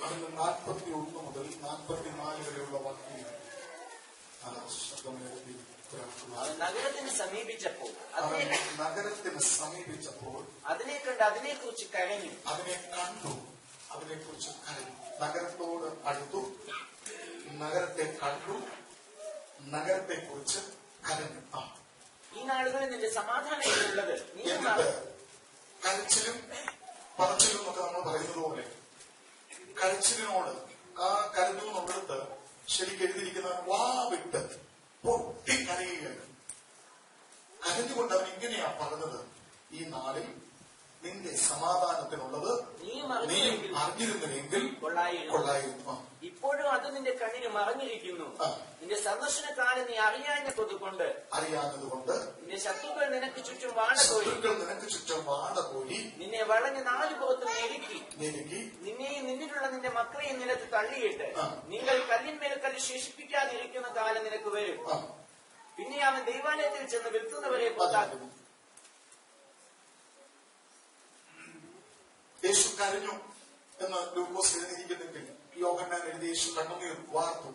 അതിന് 41 മുതൽ 44 വരെയുള്ള വാക്യങ്ങൾ ശബ്ദമുയർത്തി നഗരത്തിന് സമീപിച്ചപ്പോൾ അതിനെ കണ്ട് അതിനെക്കുറിച്ച് കരഞ്ഞു. അതിനെക്കുറിച്ച് കരഞ്ഞു. നഗരത്തോട് അടുത്തു, നഗരത്തെ കണ്ടു, നഗരത്തെ കുറിച്ച് കരഞ്ഞു. ഈ നാളുകളിൽ നിന്റെ സമാധാനമുള്ളത് കരച്ചിലും പറച്ചിലും എന്നൊക്കെ നമ്മൾ പറയുന്നത് പോലെ കരച്ചിലിനോട് ആ കരഞ്ഞു എന്നുള്ളിടത്ത് ശരിക്കും എഴുതിയിരിക്കുന്ന വാ വിട്ട് പൊട്ടിക്കരയുകയാണ്. കരഞ്ഞുകൊണ്ട് അവൻ ഇങ്ങനെയാ പറഞ്ഞത്, ഈ നാളിൽ നിന്റെ സമാധാനത്തിനുള്ളത് നീ അറിഞ്ഞിരുന്നെങ്കിൽ കൊള്ളായിരുന്നു. ഇപ്പോഴും അത് നിന്റെ കണ്ണിന് മറഞ്ഞിരിക്കുന്നു. നിന്റെ സന്ദർശനക്കാലം നീ അറിയാഞ്ഞതുകൊണ്ട് നിന്റെ ശത്രുക്കൾ നിനക്ക് ചുറ്റും വാട പോയി നിന്നെ വളഞ്ഞ് 4 പുറത്ത് ഞെരുക്കി നിന്നെയും നിന്നിലുള്ള നിന്റെ മക്കളെയും നിലത്ത് തള്ളിയിട്ട് നിങ്ങൾ കല്ലിന്മേൽ കല്ല് ശേഷിപ്പിക്കാതിരിക്കുന്ന കാലം നിനക്ക് വരും. പിന്നെ അവൻ ദൈവാലയത്തിൽ ചെന്ന് വിൽക്കുന്നവരെ പുറത്താക്കുന്നു. യേശു കരഞ്ഞു എന്ന് ലൂക്കോസ് എഴുതിയിരിക്കുന്നെങ്കിൽ യോഹന്നാൻ എഴുതി യേശു കണ്ണുനീർ വാർത്തു.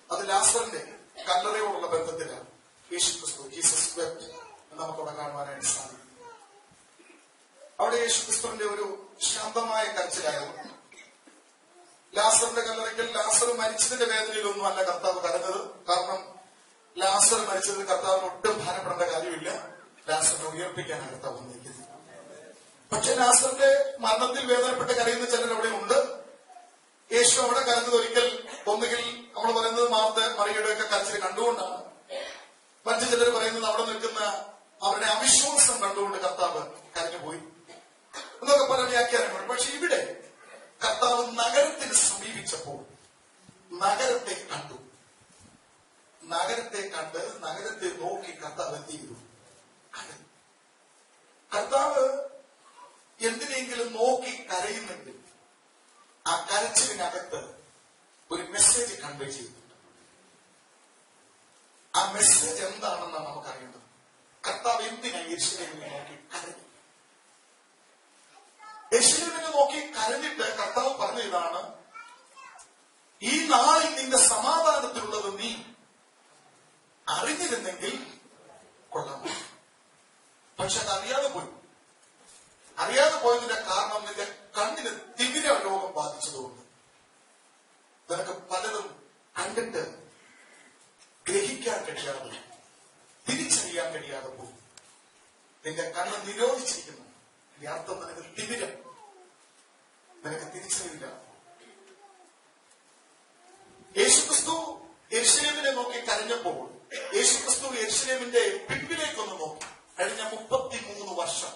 അത് ലാസറിന്റെ കല്ലറയോടുള്ള ബന്ധത്തിലാണ്. യേശു ക്രിസ്തു ജീസസ് വെപ്റ്റ് എന്ന് നമുക്കവിടെ കാണുവാനായിട്ട് സാധിക്കും. അവിടെ യേശു ക്രിസ്തുവിന്റെ ഒരു ശാന്തമായ കരച്ചിലായിരുന്നു. ലാസറിന്റെ കല്ലറയ്ക്കൽ ലാസർ മരിച്ചതിന്റെ വേദനയിലൊന്നും അല്ല കർത്താവ് കരഞ്ഞത്. കാരണം ലാസർ മരിച്ചതിൽ കർത്താവിന് ഒട്ടും ഭാരപ്പെടേണ്ട കാര്യമില്ല. ലാസറിനെ ഉയർപ്പിക്കാനാണ് കർത്താവ് വന്നിരിക്കുന്നത്. പക്ഷെ ലാസറിന്റെ മരണത്തിൽ വേദനപ്പെട്ട് കരയുന്ന ചിലർ അവിടെ ഉണ്ട്. യേശു അവിടെ കരഞ്ഞത് ഒന്നുകിൽ നമ്മൾ പറയുന്നത് മറിയുടെ ഒക്കെ കരച്ചിൽ കണ്ടുകൊണ്ടാണ്. മറ്റു ചിലർ പറയുന്നത് അവിടെ നിൽക്കുന്ന അവരുടെ അവിശ്വാസം കണ്ടുകൊണ്ട് കർത്താവ് കരഞ്ഞുപോയി എന്നൊക്കെ പല വ്യാഖ്യാനങ്ങൾ. പക്ഷെ ഇവിടെ കർത്താവ് നഗരത്തിന് സമീപിച്ചപ്പോൾ നഗരത്തെ കണ്ട് നഗരത്തെ നോക്കി കർത്താവ് എന്ത് ചെയ്തു? കർത്താവ് എന്തിനെങ്കിലും നോക്കി കരയുന്നെങ്കിൽ ആ കരച്ചിലിനകത്ത് ഒരു മെസ്സേജ് കൺവേ ചെയ്യുന്നുണ്ട്. ആ മെസ്സേജ് എന്താണെന്നാണ് നമുക്കറിയേണ്ടത്. കർത്താവ് എന്തിനാ യെരൂശലേമിനെ നോക്കി കരഞ്ഞു? യെരൂശലേമിനെ നോക്കി കരഞ്ഞിട്ട് കർത്താവ് പറഞ്ഞ ഇതാണ്, ഈ നാളിൽ നിന്റെ സമാധാനത്തിലുള്ളത് നീ അറിഞ്ഞിരുന്നെങ്കിൽ കൊള്ളാം. പക്ഷെ അത് അറിയാതെ പോയതിന്റെ കാരണം നിന്റെ കണ്ണിന് തിമിര രോഗം ബാധിച്ചതുകൊണ്ട് നിനക്ക് പലതും കണ്ടിട്ട് ഗ്രഹിക്കാൻ കഴിയാതെ തിരിച്ചറിയാൻ കഴിയാതെ പോകും. നിന്റെ കണ്ണ് നിരോധിച്ചിരിക്കുന്നു. ഇതിന്റെ അർത്ഥം നിനക്ക് തിമിരം, നിനക്ക് തിരിച്ചറിയില്ല. യേശുക്രിസ്തു യെരൂശലേമിനെ നോക്കി കരഞ്ഞപ്പോൾ യേശുക്രിസ്തു യെരൂശലേമിന്റെ പിൻപിലേക്കൊന്ന് നോക്കി. കഴിഞ്ഞ 33 വർഷം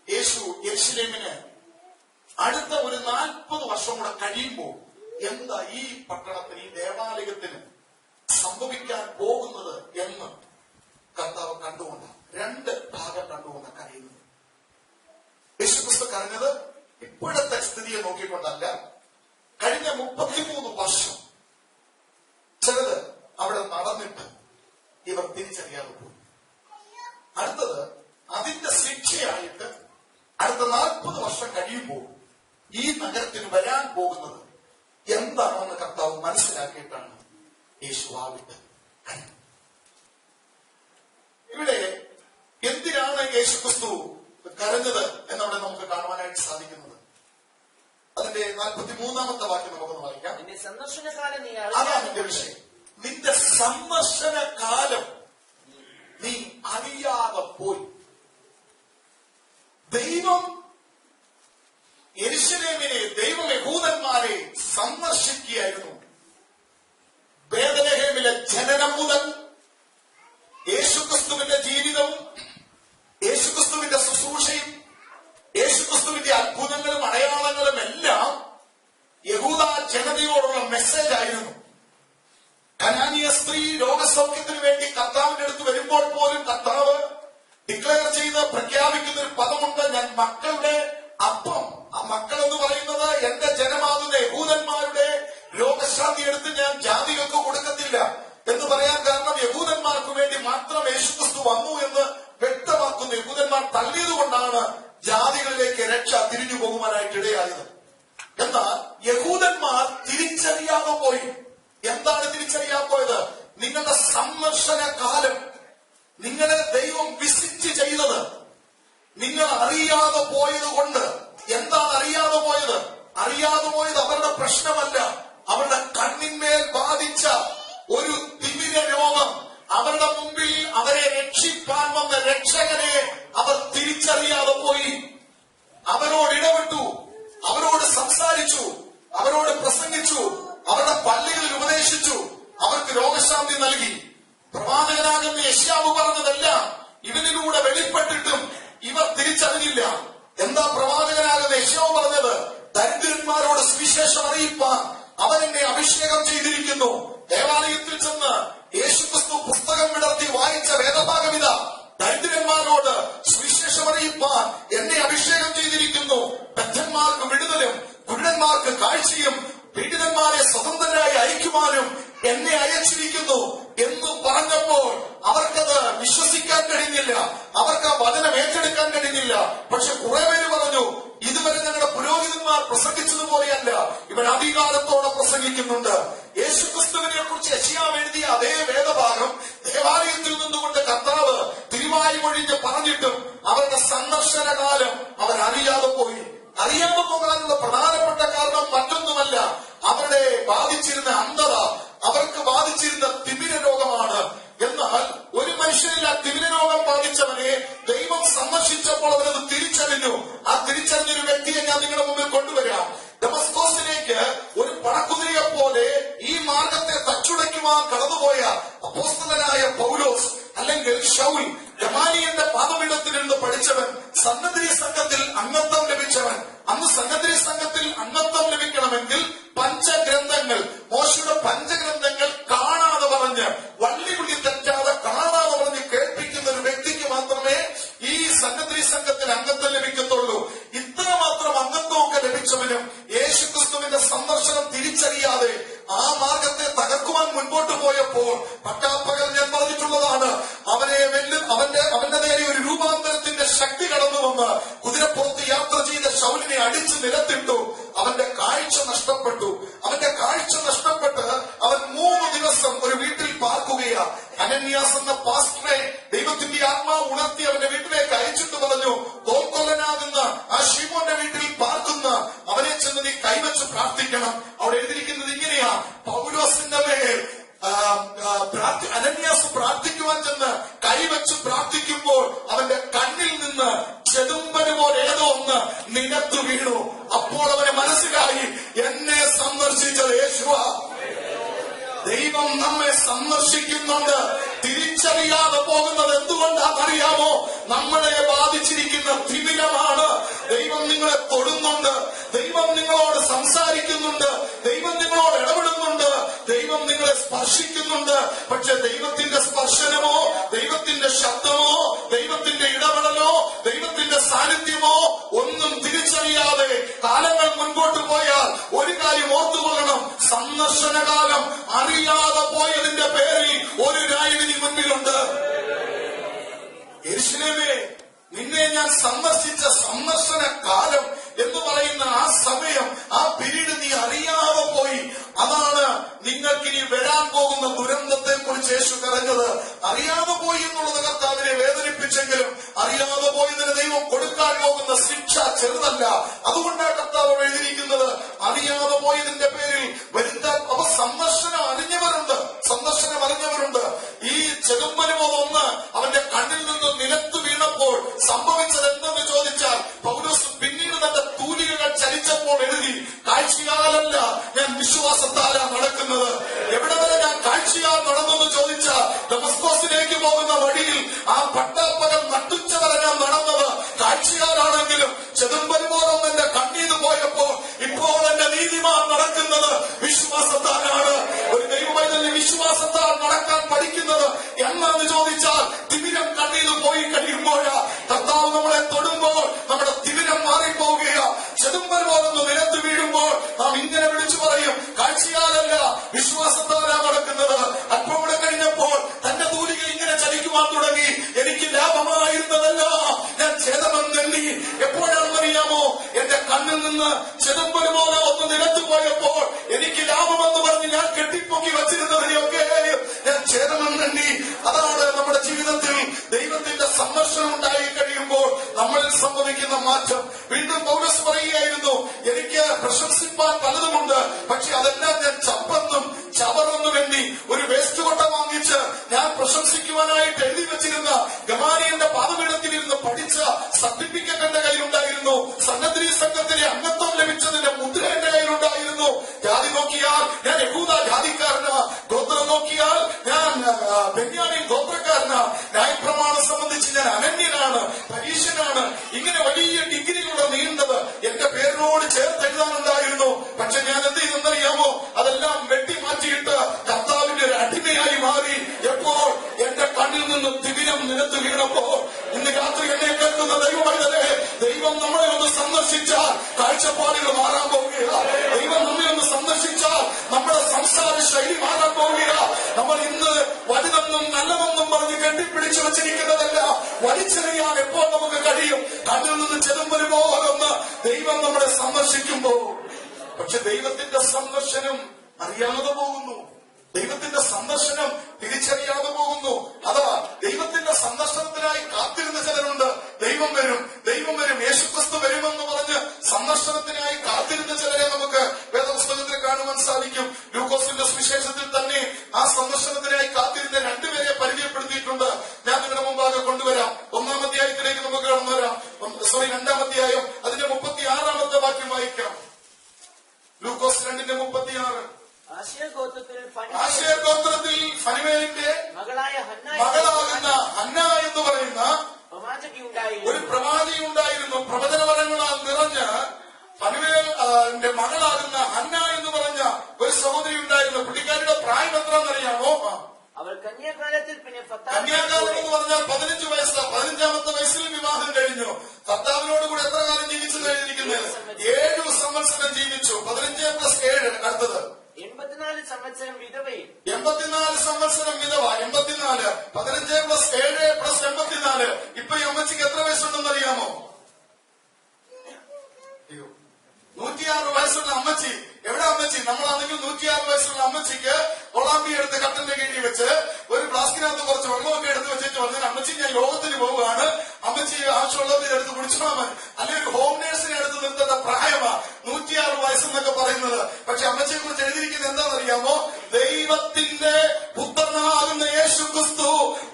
യേശു യെരൂശലേമിന് അടുത്ത ഒരു 40 വർഷം കൂടെ കഴിയുമ്പോൾ എന്താ ഈ പട്ടണത്തിന്, ഈ ദേവാലയത്തിന് സംഭവിക്കാൻ പോകുന്നത് എന്ന് കർത്താവ് കണ്ടുകൊണ്ട് 2 ഭാഗം കണ്ടുകൊണ്ട് കരയുന്നത്. യേശുക്രിസ്തു കരഞ്ഞത് ഇപ്പോഴത്തെ സ്ഥിതിയെ നോക്കിക്കൊണ്ടല്ല. കഴിഞ്ഞ 33 വർഷം ചിലത് അവിടെ നടന്നിട്ട് ഇവർ തിരിച്ചറിയാതെ പോയി. അടുത്തത് അതിന്റെ ശിക്ഷയായിട്ട് അടുത്ത 40 വർഷം കഴിയുമ്പോൾ ഈ നഗരത്തിന് വരാൻ പോകുന്നത് എന്താണെന്ന് കർത്താവ് മനസ്സിലാക്കിയിട്ടാണ് യേശു ആവിട്ട്. ഇവിടെ എന്തിനാണ് യേശുക്രിസ്തു കരഞ്ഞത് എന്നവിടെ നമുക്ക് കാണുവാനായിട്ട് സാധിക്കുന്നത്. അതിന്റെ 43-ാമത്തെ വാക്യം നമുക്കൊന്ന് വായിക്കാം. അതാണ് എന്റെ വിഷയം. നിന്റെ സന്ദർശനകാലം നീ അറിയാതെ പോയി. ദൈവം യെരൂശലേമിനെ, ദൈവം യഹൂദന്മാരെ സന്ദർശിക്കുകയായിരുന്നു. ബേത്ലഹേമിലെ ജനനം മുതൽ യേശുക്രിസ്തുവിന്റെ ജീവിതവും യേശുക്രിസ്തുവിന്റെ ശുശ്രൂഷയും യേശുക്രിസ്തുവിന്റെ അത്ഭുതങ്ങളും അടയാളങ്ങളും എല്ലാം യഹൂദ ജനതയോടുള്ള മെസ്സേജ് ആയിരുന്നു. കനാനിയ സ്ത്രീ രോഗസൗഖ്യത്തിന് വേണ്ടി കർത്താവിന്റെ അടുത്ത് വരുമ്പോൾ പോലും കർത്താവ് ഡിക്ലെയർ ചെയ്ത് പ്രഖ്യാപിക്കുന്ന ഒരു പദമുണ്ട്, ഞാൻ മക്കളുടെ അപ്പം. ആ മക്കൾ എന്ന് പറയുന്നത് എന്റെ ജനമാകുന്ന യഹൂദന്മാരുടെ രോഗശാന്തി എടുത്ത് ഞാൻ ജാതികൾക്ക് കൊടുക്കത്തില്ല എന്ന് പറയാൻ കാരണം യഹൂദന്മാർക്ക് വേണ്ടി മാത്രം യേശുക്രിസ്തു വന്നു എന്ന് വ്യക്തമാക്കുന്നു. യഹൂദന്മാർ തള്ളിയത് കൊണ്ടാണ് ജാതികളിലേക്ക് രക്ഷ രക്ഷ തിരിഞ്ഞു പോകുവാനായിട്ട് ഇടയായത്. എന്നാൽ യഹൂദന്മാർ തിരിച്ചറിയാതെ പോയി. എന്താണ് തിരിച്ചറിയാൻ പോയത്? നിങ്ങളുടെ സന്ദർശന കാലം, നിങ്ങളെ ദൈവം വിസിറ്റ് ചെയ്തത് നിങ്ങൾ അറിയാതെ പോയത് കൊണ്ട്. എന്താണ് അറിയാതെ പോയത്? അറിയാതെ പോയത് അവരുടെ പ്രശ്നമല്ല. അവരുടെ കണ്ണിന്മേൽ ബാധിച്ച ഒരു തിമിര രോഗം, അവരുടെ മുമ്പിൽ അവരെ രക്ഷിപ്പാൻ വന്ന രക്ഷകനെ അവർ തിരിച്ചറിയാതെ പോയി. അവരോട് ഇടപെട്ടു, അവരോട് സംസാരിച്ചു, അവരോട് പ്രസംഗിച്ചു, അവരുടെ പള്ളികളിൽ ഉപദേശിച്ചു, അവർക്ക് രോഗശാന്തി നൽകി. പ്രവാചകനാകുന്ന യെശയ്യാവ് പറഞ്ഞതെല്ലാം ഇവനിലൂടെ വെളിപ്പെട്ടിട്ടും ഇവർ തിരിച്ചറിഞ്ഞില്ല. എന്താ പ്രവാചകനാകുന്ന യെശയ്യാവ് പറഞ്ഞത്? ദരിദ്രന്മാരോട് സുവിശേഷം അറിയിപ്പാൻ അവൻ എന്നെ അഭിഷേകം ചെയ്തിരിക്കുന്നു. ദേവാലയത്തിൽ ചെന്ന് യേശുക്രിസ്തു പുസ്തകം വിടർത്തി വായിച്ച വേദഭാഗമിത, ദരിദ്രന്മാരോട് സുവിശേഷം അറിയിപ്പാൻ എന്നെ അഭിഷേകം ചെയ്തിരിക്കുന്നു. ബദ്ധന്മാർക്ക് വിടുതലും കുരുടന്മാർക്ക് കാഴ്ചയും പീഡിതന്മാരെ സ്വതന്ത്രരായി അയക്കുവാനും എന്നെ അയച്ചിരിക്കുന്നു എന്ന് പറഞ്ഞപ്പോൾ അവർക്കത് വിശ്വസിക്കാൻ കഴിഞ്ഞില്ല. അവർക്ക് ആ വചനം ഏറ്റെടുക്കാൻ കഴിഞ്ഞില്ല. പക്ഷെ കുറെ പേര് പറഞ്ഞു, ഇതുവരെ ഞങ്ങളുടെ പുരോഹിതന്മാർ പ്രസംഗിച്ചതുപോലെയല്ല, ഇവൻ അധികാരത്തോടെ പ്രസംഗിക്കുന്നുണ്ട്. യേശുക്രിസ്തുവിനെ കുറിച്ച് യെശയ്യാവ് എഴുതിയ അതേ വേദഭാഗം ദേവാലയത്തിൽ നിന്നുകൊണ്ട് കർത്താവ് തിരുവായി മൊഴിഞ്ഞ് പറഞ്ഞിട്ടും അവരുടെ സന്ദർശന കാലം അവരറിയാതെ പോയി. അറിയാതെ പോകാനുള്ള പ്രധാനപ്പെട്ട കാരണം മറ്റൊന്നുമല്ല, അവരുടെ ബാധിച്ചിരുന്ന അന്ധത, അവർക്ക് ബാധിച്ചിരുന്ന തിമിര രോഗമാണ്. എന്നാൽ ഒരു മനുഷ്യനിൽ ആ തിമിര രോഗം ബാധിച്ചവനെ ദൈവം സന്ദർശിച്ചപ്പോൾ അവരത് തിരിച്ചറിഞ്ഞു. ആ തിരിച്ചറിഞ്ഞൊരു വ്യക്തിയെ ഞാൻ നിങ്ങളുടെ മുമ്പിൽ കൊണ്ടുവരാം. ദമസ്കോസിലേക്ക് ഒരു പടക്കുതിരയെ പോലെ ഈ മാർഗത്തെ തച്ചുടയ്ക്കുവാൻ കടന്നുപോയ അപ്പോസ്തലനായ പൗലോസ് അല്ലെങ്കിൽ ശൗൽ, ഗമാലിയലിന്റെ പാദപീഠത്തിലിരുന്ന് പഠിച്ചവൻ, സന്നദ്ധി സംഘത്തിൽ അംഗത്വം ലഭിച്ചവൻ. അന്ന് സന്നദ്ധി സംഘത്തിൽ അംഗത്വം ലഭിക്കണമെങ്കിൽ പഞ്ചഗ്രന്ഥങ്ങൾ, മോശയുടെ പഞ്ചഗ്രന്ഥങ്ങൾ കാണാതെ പറഞ്ഞ്, വള്ളിപുള്ളി തെറ്റാതെ കാണാതെ പറഞ്ഞ് കേൾപ്പിക്കുന്ന ഒരു വ്യക്തിക്ക് മാത്രമേ ഈ സന്നദ്ധി സംഘത്തിൽ അംഗത്വം ലഭിക്കത്തുള്ളൂ. ഇത്രമാത്രം അംഗത്വമൊക്കെ ലഭിച്ചവനും യേശുക്രിസ്തുവിന്റെ സന്ദർശനം തിരിച്ചറിയാതെ ആ മാർഗത്തെ തകർക്കുവാൻ മുൻപോട്ട് പോയപ്പോൾ പട്ടാപ്പകൽ ഞാൻ പറഞ്ഞിട്ടുള്ളതാണ്, അവന്റെ നേരെ ഒരു രൂപാന്തരത്തിന്റെ ശക്തി കടന്നു വന്ന് കുതിരപ്പുറത്ത് യാത്ര ചെയ്ത ശൗലിനെ അടിച്ചു നിലത്തിട്ടു. അവന്റെ കാഴ്ച നഷ്ടപ്പെട്ടു. അവന്റെ കാഴ്ച നഷ്ടപ്പെട്ട് അവൻ 3 ദിവസം ഒരു വീട്ടിൽ പാർക്കുകയാ. അനന്യാസ് എന്ന പാസ്റ്ററെ ദൈവത്തിന്റെ ആത്മാവ് ഉണർത്തി അവന്റെ വീട്ടിലേക്ക് അയച്ചിട്ട് പറഞ്ഞു, തോൽക്കൊല്ലനാകുന്ന ആ ശിമോന്റെ വീട്ടിൽ പാർക്കുന്ന അവനെ ചെന്ന് നീ കൈവച്ച് പ്രാർത്ഥിക്കണം. അവിടെ എഴുതിയിരിക്കുന്നത് ഇങ്ങനെയാ, പൗലോസിന്റെ മേൽ അനന്യാസ് പ്രാർത്ഥിക്കുവാൻ ചെന്ന് കൈവച്ച് പ്രാർത്ഥിക്കുമ്പോൾ അവന്റെ കണ്ണിൽ നിന്ന് ചെതുമ്പന് പോലെ ഏതോ ഒന്ന് നിലത്തു വീണു. അപ്പോൾ അവന് മനസ്സിലായി, എന്നെ സന്ദർശിച്ചത് യേശുവാ. ദൈവം നമ്മെ സന്ദർശിക്കുന്നുണ്ട്. തിരിച്ചറിയാതെ പോകുന്നത് എന്തുകൊണ്ടാണെന്നറിയാമോ? നമ്മളെ ബാധിച്ചിരിക്കുന്ന തിമിരമാണ്. ദൈവം നിങ്ങളെ തൊടുന്നുണ്ട്, ദൈവം നിങ്ങളോട് സംസാരിക്കുന്നുണ്ട്, ദൈവം നിങ്ങളോട് ഇടപെടുന്നുണ്ട്, ദൈവം നിങ്ങളെ സ്പർശിക്കുന്നുണ്ട്. പക്ഷെ ദൈവത്തിന്റെ സ്പർശനമോ, ദൈവത്തിന്റെ ശബ്ദമോ, ദൈവത്തിന്റെ ഇടപെടലോ, ദൈവത്തിന്റെ സാന്നിധ്യമോ ഒന്നും തിരിച്ചറിയാതെ കാലങ്ങൾ മുൻപോട്ട് പോയാൽ ഒരു കാര്യം ഓർത്തുകൊള്ളണം, സന്ദർശനകാലം അറിയാതെ പോയതിന്റെ പേരിൽ ഒരു ന്യായവിധി മുൻപിലുണ്ട്. യെരൂശലേമേ, നിന്നെ ഞാൻ സന്ദർശിച്ച സന്ദർശന കാലം എന്ന് പറയുന്ന ആ സമയം, ആ പീരീഡ് നീ അറിയാതെ പോയി. അതാണ് നിങ്ങൾക്കിനി വരാൻ പോകുന്ന ദുരന്തത്തെ കുറിച്ച് യേശു കരഞ്ഞത്. അറിയാതെ പോയി എന്നുള്ളത് കർത്താവിനെ വേദനിപ്പിച്ചെങ്കിലും അറിയാതെ പോയതിന് ദൈവം കൊടുക്കാൻ പോകുന്ന ശിക്ഷ ചെറുതല്ല. അതുകൊണ്ടാണ് കർത്താവ് എഴുതിയിരിക്കുന്നത്, അറിയാതെ പോയതിന്റെ പേരിൽ വരുത്താൻ. അവ സന്ദർശനം അറിഞ്ഞവരുണ്ട്. ഈ ചെതുമ്പനുമൊന്ന് അവന്റെ കണ്ണിൽ നിന്ന് നിലത്ത് വീണപ്പോൾ സംഭവിച്ചത് എന്തെന്ന് ചോദിച്ചാൽ, പൗലോസ് പിന്നീട് തന്റെ തൂലികകൾ ചലിച്ചപ്പോൾ എഴുതി, കാഴ്ചയാലല്ല ഞാൻ വിശ്വാസത്താലാ നടക്കുന്നത്. എവിടെ വരെ ഞാൻ കാഴ്ചയാൽ നടന്നെന്ന് ചോദിച്ചാൽ, ദമസ്കോസിലേക്ക് പോകുന്ന വഴിയിൽ ആ പട്ടാപ്പകൽ നട്ടുച്ച വരെ ഞാൻ നടന്നത് കാഴ്ചയാലാണെങ്കിലും ചെതുമ്പനുമോദം എന്റെ കണ്ണീര് പോയപ്പോൾ ഇപ്പോൾ എന്റെ നീതിമാൻ നടക്കുന്നത് വിശ്വാസത്താലാണ്. ഒരു ദൈവവൈതല്യ വിശ്വാസത്താൽ നടക്കാൻ പഠിക്കുന്നത് എന്നാന്ന് ചോദിച്ചാൽ, തിമിരം കണ്ണീര് പോയി കഴിയുമ്പോഴാ കർത്താവ് നമ്മളെ തൊടുമ്പോൾ നമ്മുടെ തിമിരം മാറിപ്പോവുകയാ. ചെതുമ്പനുമോദം നിലത്ത് വീഴുമ്പോൾ നാം ഇങ്ങനെ വിളിച്ചു പറയും, കാഴ്ചയാലല്ല വിശ്വാസത്താലാ നടക്കുന്നത്. അല്പം കൂടെ കഴിഞ്ഞപ്പോൾ തന്റെ തൂലിക നിന്ന് ചെതുമ്പല് പോലെ ഒന്ന് നിലത്തു പോയപ്പോൾ എനിക്ക് ലാഭമെന്ന് പറഞ്ഞ് ഞാൻ കെട്ടിപ്പൊക്കി വച്ചിരുന്നതിനെയൊക്കെ ഞാൻ ഛേദമെണ്ണി. അതാണ് നമ്മുടെ ജീവിതത്തിൽ ദൈവത്തിന്റെ സന്ദർശനം ഉണ്ടായി കഴിയുമ്പോൾ നമ്മളിൽ സംഭവിക്കുന്ന മാറ്റം. വീണ്ടും പൗലോസ് പറയുകയായിരുന്നു, എനിക്ക് പ്രശംസിപ്പാൻ പലതുമുണ്ട്, പക്ഷെ അതെല്ലാം ഞാൻ ചപ്പെന്നും ചവറെന്നും എണ്ണി ഒരു വേസ്റ്റ് കൊട്ട വാങ്ങിച്ച് ഞാൻ പ്രശംസിക്കുവാനായിട്ട് എഴുതി വെച്ചിരുന്ന ഗമാലിയലിന്റെ പാദപീഠത്തിലിരുന്ന് പഠിച്ച സർട്ടിഫിക്കറ്റ് എന്റെ കയ്യിലുണ്ടായിരുന്നു. സന്നദ്ധി സംഘത്തിലെ അംഗത്വം ലഭിച്ചതിന്റെ മുദ്ര എന്റെ കയ്യിലുണ്ടായിരുന്നു. ജാതി നോക്കിയാൽ ഞാൻ യഹൂദ ജാതിക്കാരനാ, ഗോത്രം നോക്കിയാൽ ഞാൻ ബെന്യാമീൻ ഗോത്രക്കാരനാ, ന്യായപ്രമാണം സംബന്ധിച്ച് ഞാൻ അനന്യനാണ്, പരീക്ഷനാണ്. ഇങ്ങനെ വലിയ ഡിഗ്രികളുടെ നീണ്ടത് എന്റെ പേരിനോട് ചേർത്ത് എഴുതാനുണ്ടായിരുന്നു. പക്ഷെ ഞാൻ എന്ത് ചെയ്തെന്നറിയാമോ? അതെല്ലാം വെട്ടിമാറ്റിയിട്ട് കർത്താവിന്റെ ഒരു അടിമയായി മാറി. എപ്പോൾ എന്റെ കണ്ണിൽ നിന്നും ദിവിനം നിലത്ത് വീണപ്പോൾ, ഇന്ന് രാത്രി എന്നെ കേൾക്കുന്ന ദൈവമൈതലേ, ദൈവം നമ്മളെ ഒന്ന് സന്ദർശിച്ചാൽ കാഴ്ചപ്പാടുകൾ മാറാൻ പോവുക. ദൈവം നമ്മെ ഒന്ന് സന്ദർശിച്ചാൽ നമ്മുടെ സംസാര ശൈലി മാറാൻ പോവുക. നമ്മൾ ഇന്ന് വലുതെന്നും നല്ലതെന്നും പറഞ്ഞ് കെട്ടിപ്പിടിച്ചു വച്ചിരിക്കുന്നതല്ല, വലിച്ചെറിയാൻ എപ്പോൾ നമുക്ക് കഴിയും? കണ്ണിൽ നിന്ന് ചെതുമ്പല് പോലൊന്ന് ദൈവം നമ്മളെ സന്ദർശിക്കുമ്പോൾ. പക്ഷെ ദൈവത്തിന്റെ സന്ദർശനം അറിയാതെ പോകുന്നു. ദൈവത്തിന്റെ സന്ദർശനം തിരിച്ചറിയാതെ പോകുന്നു. അതാ ദൈവത്തിന്റെ സന്ദർശനത്തിനായി കാത്തിരുന്ന ചിലരുണ്ട്. ദൈവം വരും, ദൈവം വരും, യേശുക്രിസ്തു വരുമെന്ന് പറഞ്ഞ് സന്ദർശനത്തിനായി കാത്തിരുന്ന ചിലരെ നമുക്ക് വേദപുസ്തകത്തിൽ കാണുവാൻ സാധിക്കും. ലൂക്കോസിന്റെ സുവിശേഷത്തിൽ തന്നെ ആ സന്ദർശനത്തിനായി കാത്തിരുന്ന രണ്ടുപേരെ പരിചയപ്പെടുത്തിയിട്ടുണ്ട്. ഞാൻ നിങ്ങളുടെ മുമ്പാകെ കൊണ്ടുവരാം. 1-ാം അധ്യായത്തിലേക്ക് നമുക്ക് കടന്നു വരാം. 2-ാം അധ്യായം അതിന്റെ 36-ാമത്തെ വാക്യം വായിക്കാം. ലൂക്കോസ് 2:36. ആശേർ ഗോത്രത്തിൽ ഫനുവേലിന്റെ മകളാകുന്ന ഹന്ന എന്ന് പറയുന്ന ഒരു പ്രവാചി ഉണ്ടായിരുന്നു. പ്രവചനവരങ്ങളാൽ നിറഞ്ഞ ഫനുവേലിന്റെ മകളാകുന്ന ഹന്ന എന്ന് പറഞ്ഞ ഒരു സഹോദരി ഉണ്ടായിരുന്നു. പുള്ളിക്കാരുടെ പ്രായം എത്രയെന്നറിയാമോ? അവൾ കന്യാകാലത്തിൽ പിന്നെ കന്യാകാലം എന്ന് പറഞ്ഞാൽ 15 വയസ്സ്. 15-ാമത്തെ വയസ്സിൽ വിവാഹം കഴിഞ്ഞു. കർത്താവിനോട് കൂടെ എത്ര കാലം ജീവിച്ചു കഴിഞ്ഞിരിക്കുന്നത്? 7 സംവത്സരം ജീവിച്ചു. 15+7 അടുത്തത് 84 സംവത്സരം വിധവയും. 84 സംവത്സരം വിധവ. 84 15+7+84. ഇപ്പൊ ഈ അമ്മച്ചിക്ക് എത്ര വയസ്സുണ്ടെന്ന് അറിയാമോ? 106 വയസ്സുള്ള അമ്മച്ചി. എവിടെ അമ്മച്ചി? നമ്മളാണെങ്കിൽ 106 വയസ്സുള്ള അമ്മച്ചിക്ക് കൊളാമ്പി എടുത്ത് കട്ടന്റെ കീഴിൽ വെച്ച് ഒരു ഫ്ലാസ്കിനകത്ത് കുറച്ച് വെള്ളമൊക്കെ എടുത്ത് വെച്ചിട്ട് പറഞ്ഞാൽ, അമ്മച്ചി ഞാൻ യോഗത്തിന് പോവുകയാണ്, അമ്മച്ചി ആവശ്യമുള്ളവരെ എടുത്ത് കുടിച്ചാൽ മതി. അല്ലെങ്കിൽ ഒരു ഹോം നേഴ്സിനെ എടുത്ത് നിർത്തേണ്ട പ്രായമാ 106 വയസ്സെന്നൊക്കെ പറയുന്നത്. പക്ഷെ അമ്മച്ചിയെ കുറിച്ച് എഴുതിയിരിക്കുന്നത് എന്താണെന്നറിയാമോ? ദൈവത്തിന്റെ പുത്രനാകുന്ന യേശുക്രിസ്തു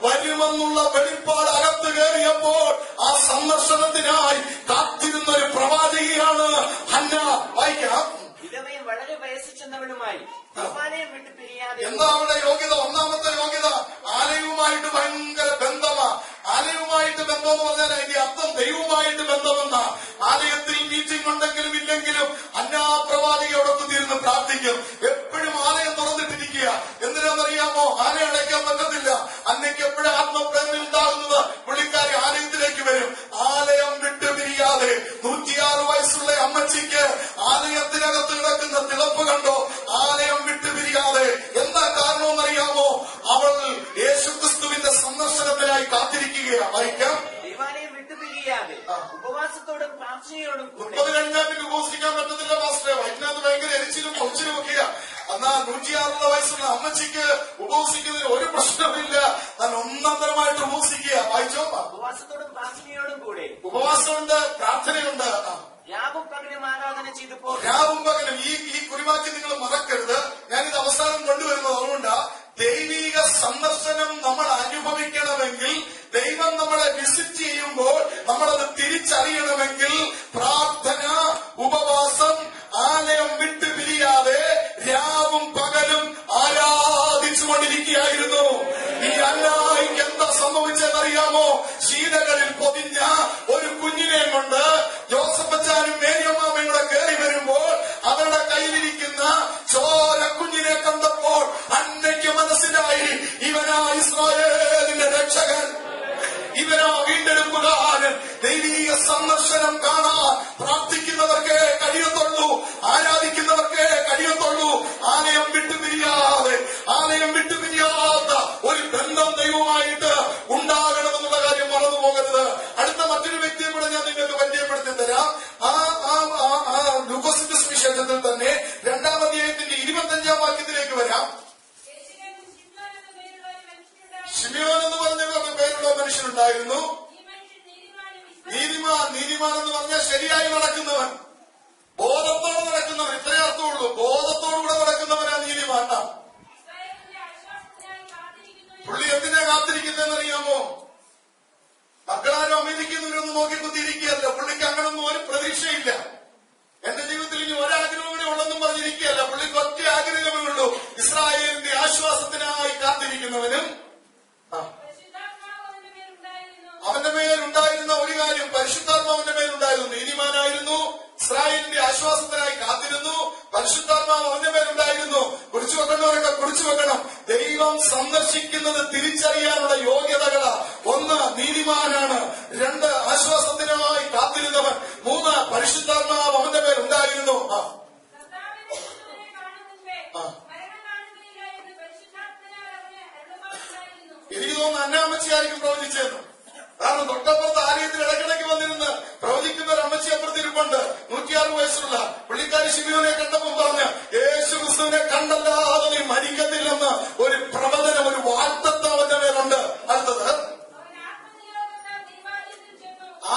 വരുമെന്നുള്ള വെളിപ്പാട് അകത്ത് കയറിയപ്പോൾ ആ സന്ദർശനത്തിനായി കാത്തിരുന്ന ഒരു പ്രവാചകിയാണ് ഹന്ന. വായിക്കാം. വിധവയും വളരെ വയസ്സ് ചെന്നവളുമായി ആലയം വിട്ടു പിരിയാതെ. എന്താ അവളുടെ യോഗ്യത? 1-ാമത്തെ യോഗ്യത ആലയവുമായിട്ട് ഭയങ്കര ബന്ധമാ. ആലയവുമായിട്ട് ബന്ധം എന്ന് പറഞ്ഞാൽ അതിന്റെ അർത്ഥം ദൈവവുമായിട്ട് ബന്ധമെന്ന. ആലയത്തിൽ മീറ്റിംഗ് ഉണ്ടെങ്കിലും ഇല്ലെങ്കിലും അന്നാ പ്രവാചകി അവിടെ കുത്തിയിരുന്ന് പ്രാർത്ഥിക്കും. എപ്പോഴും ആലയം തുറന്നിട്ടിരിക്കുക. എന്തിനാണെന്നറിയാമോ? ആലയം അടയ്ക്കാൻ പറ്റത്തില്ല. അന്നയ്ക്ക് എപ്പോഴും ആത്മപ്രേരണ ഉണ്ടാകുന്നത് പുള്ളിക്കാരി ആലയത്തിലേക്ക് വരും. ആലയം വിട്ടുപിരിയാതെ 106 വയസ്സുള്ള അമ്മച്ചിക്ക് ആലയത്തിനകത്ത് കിടക്കുന്ന തിളപ്പ് കണ്ടോ? ആലയം വിട്ടുപിരിയാതെ. എന്താ കാരണമെന്നറിയാമോ? അവൾ യേശുക്രിസ്തുവിന്റെ സന്ദർശനത്തിനായി കാത്തിരിക്കുകയാണ്. വായിക്കാം. ദൈവാലയം വിട്ടുപിരിയാതെ ഉപവാസത്തോടും പ്രാർത്ഥനയോടും 30 കഴിഞ്ഞാൽ പിന്നെ ഉപവസിക്കാൻ പറ്റത്തില്ല മാസ്റ്ററെ. വൈകുന്നേരത്ത് ഭയങ്കര എരിച്ചിലും പൊളിച്ചിലും ഒക്കെയാ. എന്നാൽ 106 വയസ്സുള്ള അമ്മച്ചിക്ക് ഉപവസിക്കുന്നതിന് ഒരു പ്രശ്നമില്ല. ഞാൻ ഒന്നാന്തരമായിട്ട് ഉപവസിക്കുക. വായിച്ചോ. ഉപവാസത്തോടും പ്രാർത്ഥനയോടും കൂടെ. ഉപവാസമുണ്ട്, പ്രാർത്ഥനയുണ്ട്. രാവും പകലും ആരാധന ചെയ്തപ്പോൾ. രാവും പകലും. ഈ കുറിവാക്യം നിങ്ങൾ മറക്കരുത്. ഞാനിത് അവസാനം കൊണ്ടുവരുന്നത് അതുകൊണ്ടാ. ദൈവിക സന്ദർശനം നമ്മൾ അനുഭവിക്കണമെങ്കിൽ, ദൈവം നമ്മളെ വിസിറ്റ് ചെയ്യുമ്പോൾ നമ്മളത് തിരിച്ചറിയണമെങ്കിൽ പ്രാർത്ഥന, ഉപവാസം, ആലയം വിട്ടുപിരിയാതെ രാവും പകലും ആരാധിച്ചുകൊണ്ടിരിക്കുകയായിരുന്നു. ഈ അന്നായിക്ക് എന്താ സംഭവിച്ചതെന്നറിയാമോ? ശീലകളിൽ പൊതിഞ്ഞ ഒരു കുഞ്ഞിനെ കൊണ്ട് ജോസഫച്ചാനും മേരിയമ്മാമയും കൂടെ കയറി വരുമ്പോൾ അവരുടെ കയ്യിലിരിക്കുന്ന ചോര കുഞ്ഞിനെ കണ്ടപ്പോൾ അന്നയ്ക്ക് മനസ്സിലായി, ഇവനാ ഇസ്രായേലിന്റെ രക്ഷകൻ, ഇവനാ വീണ്ടെടുപ്പുകാരൻ. ദൈവീക സന്ദർശനം കാണാൻ പ്രാർത്ഥിക്കുന്നവർക്കേ കഴിയത്തുള്ളൂ, ആരാധിക്കുന്നവർക്കേ കഴിയത്തുള്ളൂ. ആലയം വിട്ടുപിരിയാതെ, ആലയം വിട്ടുപിരിയാത്ത ഒരു ബന്ധം ദൈവമായിട്ട് ഉണ്ടാകണമെന്നുള്ള കാര്യം മറന്നു പോകരുത്. അടുത്ത മറ്റൊരു വ്യക്തിയെ കൂടെ ഞാൻ നിങ്ങൾക്ക് പരിചയപ്പെടുത്തി തരാം. ആ വരാം. ശിമിയോൻ എന്ന് പറഞ്ഞ പേരുള്ള മനുഷ്യനുണ്ടായിരുന്നു. നീതിമാൻ എന്ന് പറഞ്ഞാൽ ശരിയായി നടക്കുന്നവൻ, ബോധത്തോടെ നടക്കുന്നവൻ. ഇത്രേ അർത്ഥമുള്ളൂ. ബോധത്തോടുകൂടെ നടക്കുന്നവനാ നീതിമാൻ. പുള്ളി എന്തിനാ കാത്തിരിക്കുന്നതെന്നറിയാമോ? മക്കളാരും അമേരിക്കുന്നവരൊന്നും നോക്കി കുത്തിയിരിക്കുകയല്ല. പുള്ളിക്ക് അങ്ങനൊന്നും ഒരു പ്രതീക്ഷയില്ല. എന്റെ ജീവിതത്തിൽ ഇനി ഒരാഗ്രഹം കൂടി ഉള്ളെന്നും പറഞ്ഞിരിക്കുകയല്ല. പുള്ളിക്ക് ഒറ്റ ആഗ്രഹമേ ഉള്ളൂ, ഇസ്രായേലിന്റെ ആശ്വാസത്തിനായി കാത്തിരിക്കുന്നവനും. അവന്റെ മേലുണ്ടായിരുന്ന ഒരു കാര്യം, പരിശുദ്ധാത്മാവിന്റെ മേലുണ്ടായിരുന്നു. നീതിമാനായിരുന്നു, ഇസ്രായേലിന്റെ ആശ്വാസത്തിനായി കാത്തിരുന്നു, പരിശുദ്ധാത്മാവ് അവന്റെ മേലുണ്ടായിരുന്നു. കുറിച്ചു വെക്കേണ്ടവരൊക്കെ കുറിച്ചു വെക്കണം. ദൈവം സന്ദർശിക്കുന്നത് തിരിച്ചറിയാനുള്ള യോഗ്യതകള്: 1, നീതിമാനാണ്; 2, ആശ്വാസത്തിനായി കാത്തിരുന്നവൻ; 3, പരിശുദ്ധാത്മാവ് അവന്റെ മേലുണ്ടായിരുന്നു. എനിക്ക് തോന്നുന്നു അന്നാമ്മച്ചിയായിരിക്കും പ്രവചിച്ചതെന്ന്. കാരണം തൊട്ടപ്പുറത്ത് ആലയത്തിൽ ഇടയ്ക്കിടയ്ക്ക് വന്നിരുന്ന് പ്രവചിക്കുന്ന ഒരു അമ്മച്ചി അപ്പുറത്തിരിപ്പുണ്ട്. 106 വയസ്സുള്ള പുള്ളിക്കാരി ശിമിയോനെ കണ്ടപ്പോൾ പറഞ്ഞ്, യേശു ക്രിസ്തുവിനെ കണ്ടല്ലാതെ നീ മരിക്കത്തില്ലെന്ന് ഒരു പ്രവചനം, ഒരു വാഗ്ദത്തം അവന്റെ മേലുണ്ട്. അടുത്തത്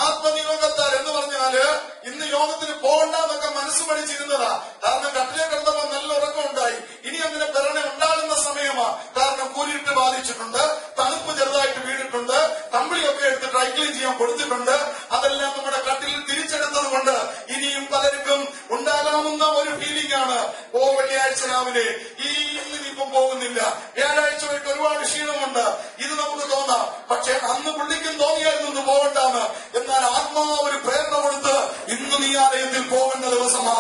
ആത്മനിയോഗത്താൽ എന്ന് പറഞ്ഞാല് ഇന്ന് യോഗത്തിന് പോകണ്ടെന്നൊക്കെ മനസ്സ് പഠിച്ചിരുന്നതാ. കാരണം കട്ടിലെ കിടന്നപ്പോൾ നല്ല ഉറക്കമുണ്ടായി. ഇനി അങ്ങനെ പെരണ ഉണ്ടാകുന്ന സമയമാ. കാരണം കൂരിട്ട് ബാധിച്ചിട്ടുണ്ട്, തണുപ്പ് ചെറുതായിട്ട് വീണിട്ടുണ്ട്, കമ്പിളിയൊക്കെ എടുത്ത് ഡ്രൈ ക്ലീൻ ചെയ്യാൻ കൊടുത്തിട്ടുണ്ട്. അതെല്ലാം നമ്മുടെ കട്ടിലിൽ തിരിച്ചെടുത്തത് കൊണ്ട് ഇനിയും പലർക്കും ഉണ്ടാകാവുന്ന ഒരു ഫീലിംഗ് ആണ്. വെള്ളിയാഴ്ച രാവിലെ ഇന്നിപ്പം പോകുന്നില്ല, വ്യാഴാഴ്ച വരെയൊക്കെ ഒരുപാട് ക്ഷീണമുണ്ട്, ഇത് നമുക്ക് തോന്നാം. പക്ഷെ അന്ന് പുള്ളിക്കും തോന്നിയായിരുന്നു ഇന്ന് പോകണ്ടാന്ന്. എന്നാൽ ആത്മാവ് ഒരു പ്രേരണ കൊടുത്ത് ഇന്ന് നീ ആലയത്തിൽ പോകേണ്ട ദിവസമാ.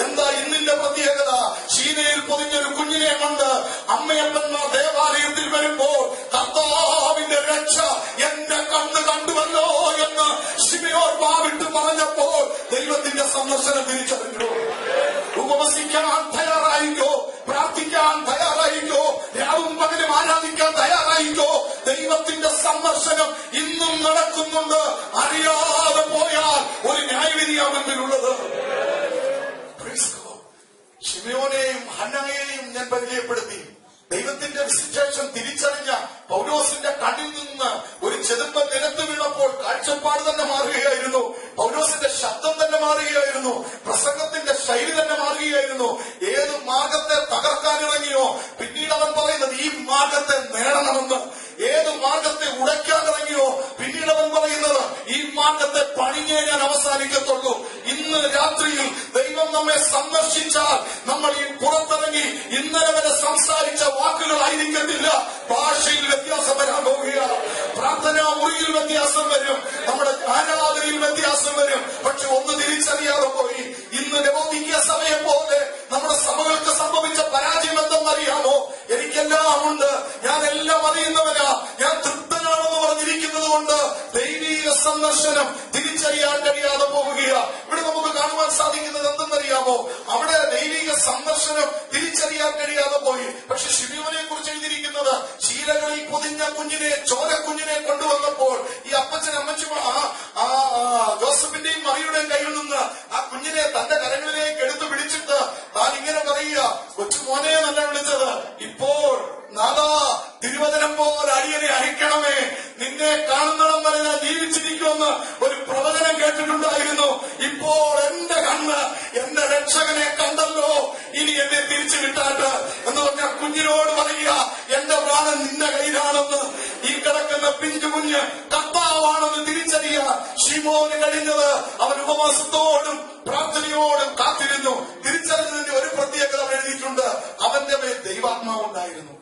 എന്താ ഇന്നിന്റെ പ്രത്യേകത? ശീലയിൽ പൊതിഞ്ഞൊരു കുഞ്ഞിനെ കൊണ്ട് അമ്മയപ്പന്മാർ ദേവാലയത്തിൽ വരുമ്പോൾ കർത്താവിന്റെ രക്ഷ എന്റെ കണ്ണ് കണ്ടുവല്ലോ എന്ന് ശിമിയോൻ വാവിട്ട് പറഞ്ഞപ്പോൾ ദൈവത്തിന്റെ സന്ദർശനം തിരിച്ചറിഞ്ഞു. ഉപവസിക്കാൻ തയ്യാറായിക്കോ, പ്രാർത്ഥിക്കാൻ തയ്യാറായിക്കോ, രാവും പകലും ആരാധിക്കാൻ തയ്യാറായിക്കോ. ദൈവത്തിന്റെ സന്ദർശനം ഇന്നും നടക്കുന്നുണ്ട്. അറിയാതെ പോയാൽ ഒരു ന്യായവിധിയാ മുൻപിലുള്ളത്. ശിമിയോനെയും ഹന്നായെയും ഞാൻ പരിചയപ്പെടുത്തി. ദൈവത്തിന്റെ വിശേഷം തിരിച്ചറിഞ്ഞ പൗലോസിന്റെ കണ്ണിൽ നിന്ന് ഒരു ചെതുമ്പ് നിലത്ത് വീണപ്പോൾ കാഴ്ചപ്പാട് തന്നെ മാറുകയായിരുന്നു. പൗലോസിന്റെ ശബ്ദം തന്നെ മാറുകയായിരുന്നു. പ്രസംഗത്തിന്റെ ശൈലി തന്നെ മാറുകയായിരുന്നു. ഏത് മാർഗത്തെ തകർക്കാനിറങ്ങിയോ പിന്നീട് അവൻ പറയുന്നത് ഈ മാർഗത്തെ നേടണമെന്ന്. ഏത് മാർഗത്തെ ഉടയ്ക്കാനിറങ്ങിയോ പിന്നീട് അവൻ പറയുന്നത് ഈ മാർഗത്തെ പണിഞ്ഞേ ഞാൻ അവസാനിക്കത്തുള്ളൂ. ഇന്ന് രാത്രിയിൽ ദൈവം നമ്മെ സന്ദർശിച്ചാൽ നമ്മൾ ഈ പുറത്തിറങ്ങി ഇന്നലെ വരെ സംസാരിച്ച വാക്കുകളായിരിക്കത്തില്ല. ഭാഷയിൽ വ്യത്യാസം വരാൻ പോവുകയാണ്. പ്രാർത്ഥനാ മുറിയിൽ വ്യത്യാസം വരും, നമ്മുടെ ആരാധനയിൽ വ്യത്യാസം വരും. പക്ഷെ ഒന്ന് തിരിച്ചറിയാതെ പോയി. ഇന്ന് ലവോദിക്യ സഭയെ പോലെ നമ്മുടെ സഭകൾക്ക് സംഭവിച്ച പരാജയം എന്തെന്നറിയാമോ? എനിക്കെല്ലാം ഉണ്ട്, ഞാൻ എല്ലാം അറിയുന്നവനാ, ഞാൻ തൃപ്തനാണെന്ന് പറഞ്ഞിരിക്കുന്നത് കൊണ്ട് ദൈവീക സന്ദർശനം തിരിച്ചറിയാൻ കഴിയാതെ പോവുകയാ. ഇവിടെ നമുക്ക് കാണുവാൻ സാധിക്കുന്നത് എന്തെന്നറിയാമോ? അവിടെ ദൈവിക സന്ദർശനം തിരിച്ചറിയാൻ കഴിയാതെ പോയി. പക്ഷെ ശിമിയോനെ കുറിച്ച് എഴുതിയിരിക്കുന്നത് ശീലകളിൽ പൊതിഞ്ഞ കുഞ്ഞിനെ, ചോരക്കുഞ്ഞിനെ കൊണ്ടുവന്നപ്പോൾ ഈ അപ്പച്ചൻ അമ്മച്ചുമാ ജോസഫിന്റെയും മറിയുടെയും കയ്യിൽ നിന്ന് ആ കുഞ്ഞിനെ തന്റെ കരങ്ങളിലേക്ക് എടുത്തു പിടിച്ചിട്ട് താൻ ഇങ്ങനെ പറയുക, കൊച്ചുമോനെ നല്ല വിളിച്ചത്, ഇപ്പോൾ നാദാ തിരുവചനം പോലെ അടിയനെ അയക്കണമേ, നിന്നെ കാണുന്നിടം വരെ ഞാൻ ജീവിച്ചിരിക്കുമെന്ന് ഒരു പ്രവചനം കേട്ടിട്ടുണ്ടായിരുന്നു. ഇപ്പോൾ എന്റെ കണ്ണ് എന്റെ രക്ഷകനെ കണ്ടല്ലോ, ഇനി എന്നെ തിരിച്ചു വിട്ടാട്ട് എന്ന് പറഞ്ഞ കുഞ്ഞിനോട് പറയുക, എന്റെ പ്രാണൻ നിന്റെ കയ്യിലാണെന്ന്. ഈ കിടക്കുന്ന പിഞ്ചു കുഞ്ഞ് കർത്താവാണെന്ന് തിരിച്ചറിയാൻ ശിമോന് കഴിഞ്ഞത് അവൻ ഉപവാസത്തോടും പ്രാർത്ഥനയോടും കാത്തിരുന്നു. തിരിച്ചറിഞ്ഞതിന്റെ ഒരു പ്രത്യേകത അവൻ എഴുതിയിട്ടുണ്ട്, അവന്റെ മേൽ ദൈവാത്മാവ് ഉണ്ടായിരുന്നു.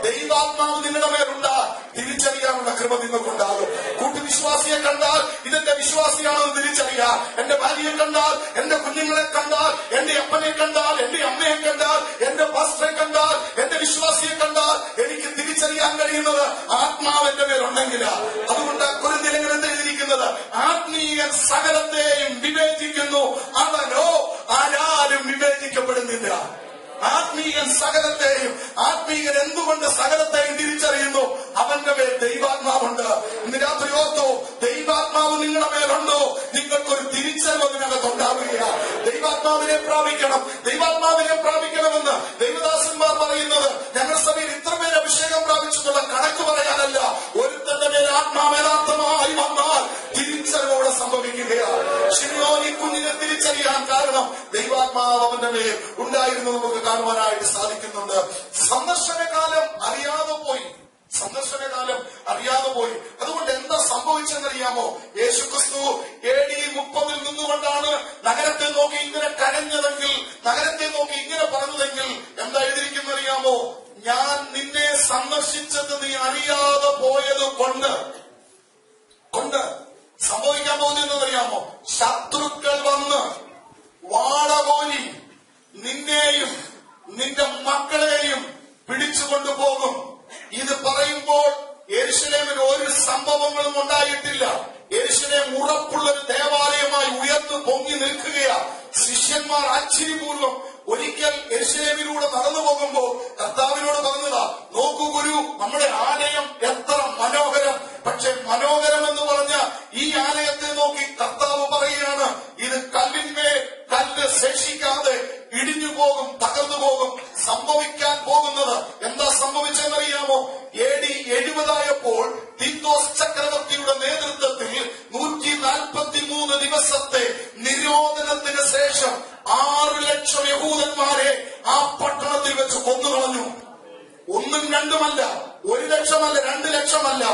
ദൈവാത്മാവ് നിങ്ങളുടെ മേലുണ്ട്, തിരിച്ചറിയാനുള്ള കൃപ നിങ്ങൾക്കുണ്ടാകും. കൂട്ടുവിശ്വാസിയെ കണ്ടാൽ ഇതെന്റെ വിശ്വാസിയാണെന്ന് തിരിച്ചറിയാം. എന്റെ ഭാര്യയെ കണ്ടാൽ, എന്റെ കുഞ്ഞുങ്ങളെ കണ്ടാൽ, എന്റെ അപ്പനെ കണ്ടാൽ, എന്റെ അമ്മയെ കണ്ടാൽ, എന്റെ പാസ്റ്ററെ കണ്ടാൽ, എന്റെ വിശ്വാസിയെ കണ്ടാൽ എനിക്ക് തിരിച്ചറിയാൻ കഴിയുന്നത് ആത്മാവ് എന്റെ മേലുണ്ടെങ്കിലാ. അതുകൊണ്ട് കൊരിന്ത്യർ എഴുതിയിരിക്കുന്നത്, ആത്മീയൻ സകലത്തെയും വിവേചിക്കുന്നു, അവനോ ആരാരും വിവേചിക്കപ്പെടുന്നില്ല. ആത്മീയൻ സകലത്തെയും, ആത്മീയൻ എന്തുകൊണ്ട് സകലത്തെയും തിരിച്ചറിയുന്നു? അവന്റെ മേൽ ദൈവാത്മാവുണ്ട്. ഇന്ന് രാത്രി ഓർത്തോ, ദൈവാത്മാവ് നിങ്ങളുടെ മേലുണ്ടോ, നിങ്ങൾക്കൊരു തിരിച്ചറിവ് അതിനകത്ത് ഉണ്ടാവുകയാണ്. ദൈവാത്മാവിനെ പ്രാപിക്കണം, ദൈവാത്മാവിനെ പ്രാപിക്കണമെന്ന് ദൈവദാസന്മാർ പറയുന്നത് ഞങ്ങളുടെ സഭയിൽ ഇത്ര പേര് അഭിഷേകം പ്രാപിച്ചിട്ടുള്ള കണക്ക് പറയാനല്ല. ഒരുത്തന്റെ മേൽ ആത്മാവ് യഥാർത്ഥമായി വന്നാൽ തിരിച്ചറിവോടെ സംഭവിക്കുകയാണ്. ശിമോൻ ഈ കുഞ്ഞിനെ തിരിച്ചറിയാൻ കാരണം ദൈവാത്മാവ് അവന്റെ മേൽ ഉണ്ടായിരുന്നു നമുക്ക് കാണുവാനായിട്ട് സാധിക്കുന്നുണ്ട്. സന്ദർശനകാലം അറിയാതെ പോയി, സന്ദർശനകാലം അറിയാതെ പോയി. അതുകൊണ്ട് എന്താ സംഭവിച്ചെന്നറിയാമോ? യേശുക്രിസ്തു AD 30 നിന്നുകൊണ്ടാണ് നഗരത്തെ നോക്കി ഇങ്ങനെ കരഞ്ഞതെങ്കിൽ, നഗരത്തെ നോക്കി ഇങ്ങനെ പറഞ്ഞതെങ്കിൽ എന്താ എഴുതിയിരിക്കുന്നറിയാമോ? ഞാൻ നിന്നെ സന്ദർശിച്ചത് നീ അറിയാതെ പോയത് കൊണ്ട് സംഭവിക്കാൻ പോകുന്നതെന്നറിയാമോ? ശത്രുക്കൾ വന്ന് വാളകോരി നിന്നെയും നിന്റെ മക്കളെയും പിടിച്ചുകൊണ്ടുപോകും. ഇത് പറയുമ്പോൾ യെരൂശലേമിൽ ഒരു സംഭവങ്ങളും ഉണ്ടായിട്ടില്ല. യെരൂശലേം ഉറപ്പുള്ളൊരു ദേവാലയമായി ഉയർന്നു പൊങ്ങി നിൽക്കുകയാ. ശിഷ്യന്മാർ ആശ്ചര്യപൂർവ്വം ഒരിക്കൽ യെരൂശലേമിലൂടെ നടന്നു പോകുമ്പോൾ കർത്താവിനോട് പറഞ്ഞതാ, നോക്കൂ ഗുരു, നമ്മുടെ ആലയം എത്ര മനോഹരം. പക്ഷെ മനോഹരം എന്ന് പറഞ്ഞ ഈ ആലയത്തെ നോക്കി കർത്താവ് പറയുകയാണ്, ഇത് കല്ലിന്മേൽ കല്ല് ശേഷിക്കാതെ ഇടിഞ്ഞു പോകും, തകർന്നു പോകും. സംഭവിക്കാൻ പോകുന്നത് എന്താ സംഭവിച്ചെന്നറിയാമോ? AD 70 തീത്തോസ് ചക്രവർത്തിയുടെ നേതൃത്വത്തിൽ 143 ദിവസത്തെ നിരോധനത്തിന് ശേഷം 6 ലക്ഷം യഹൂദന്മാരെ ആ പട്ടണത്തിൽ വെച്ച് കൊന്നുകളഞ്ഞു. 1 2 1 ലക്ഷമല്ല, 2 ലക്ഷമല്ല.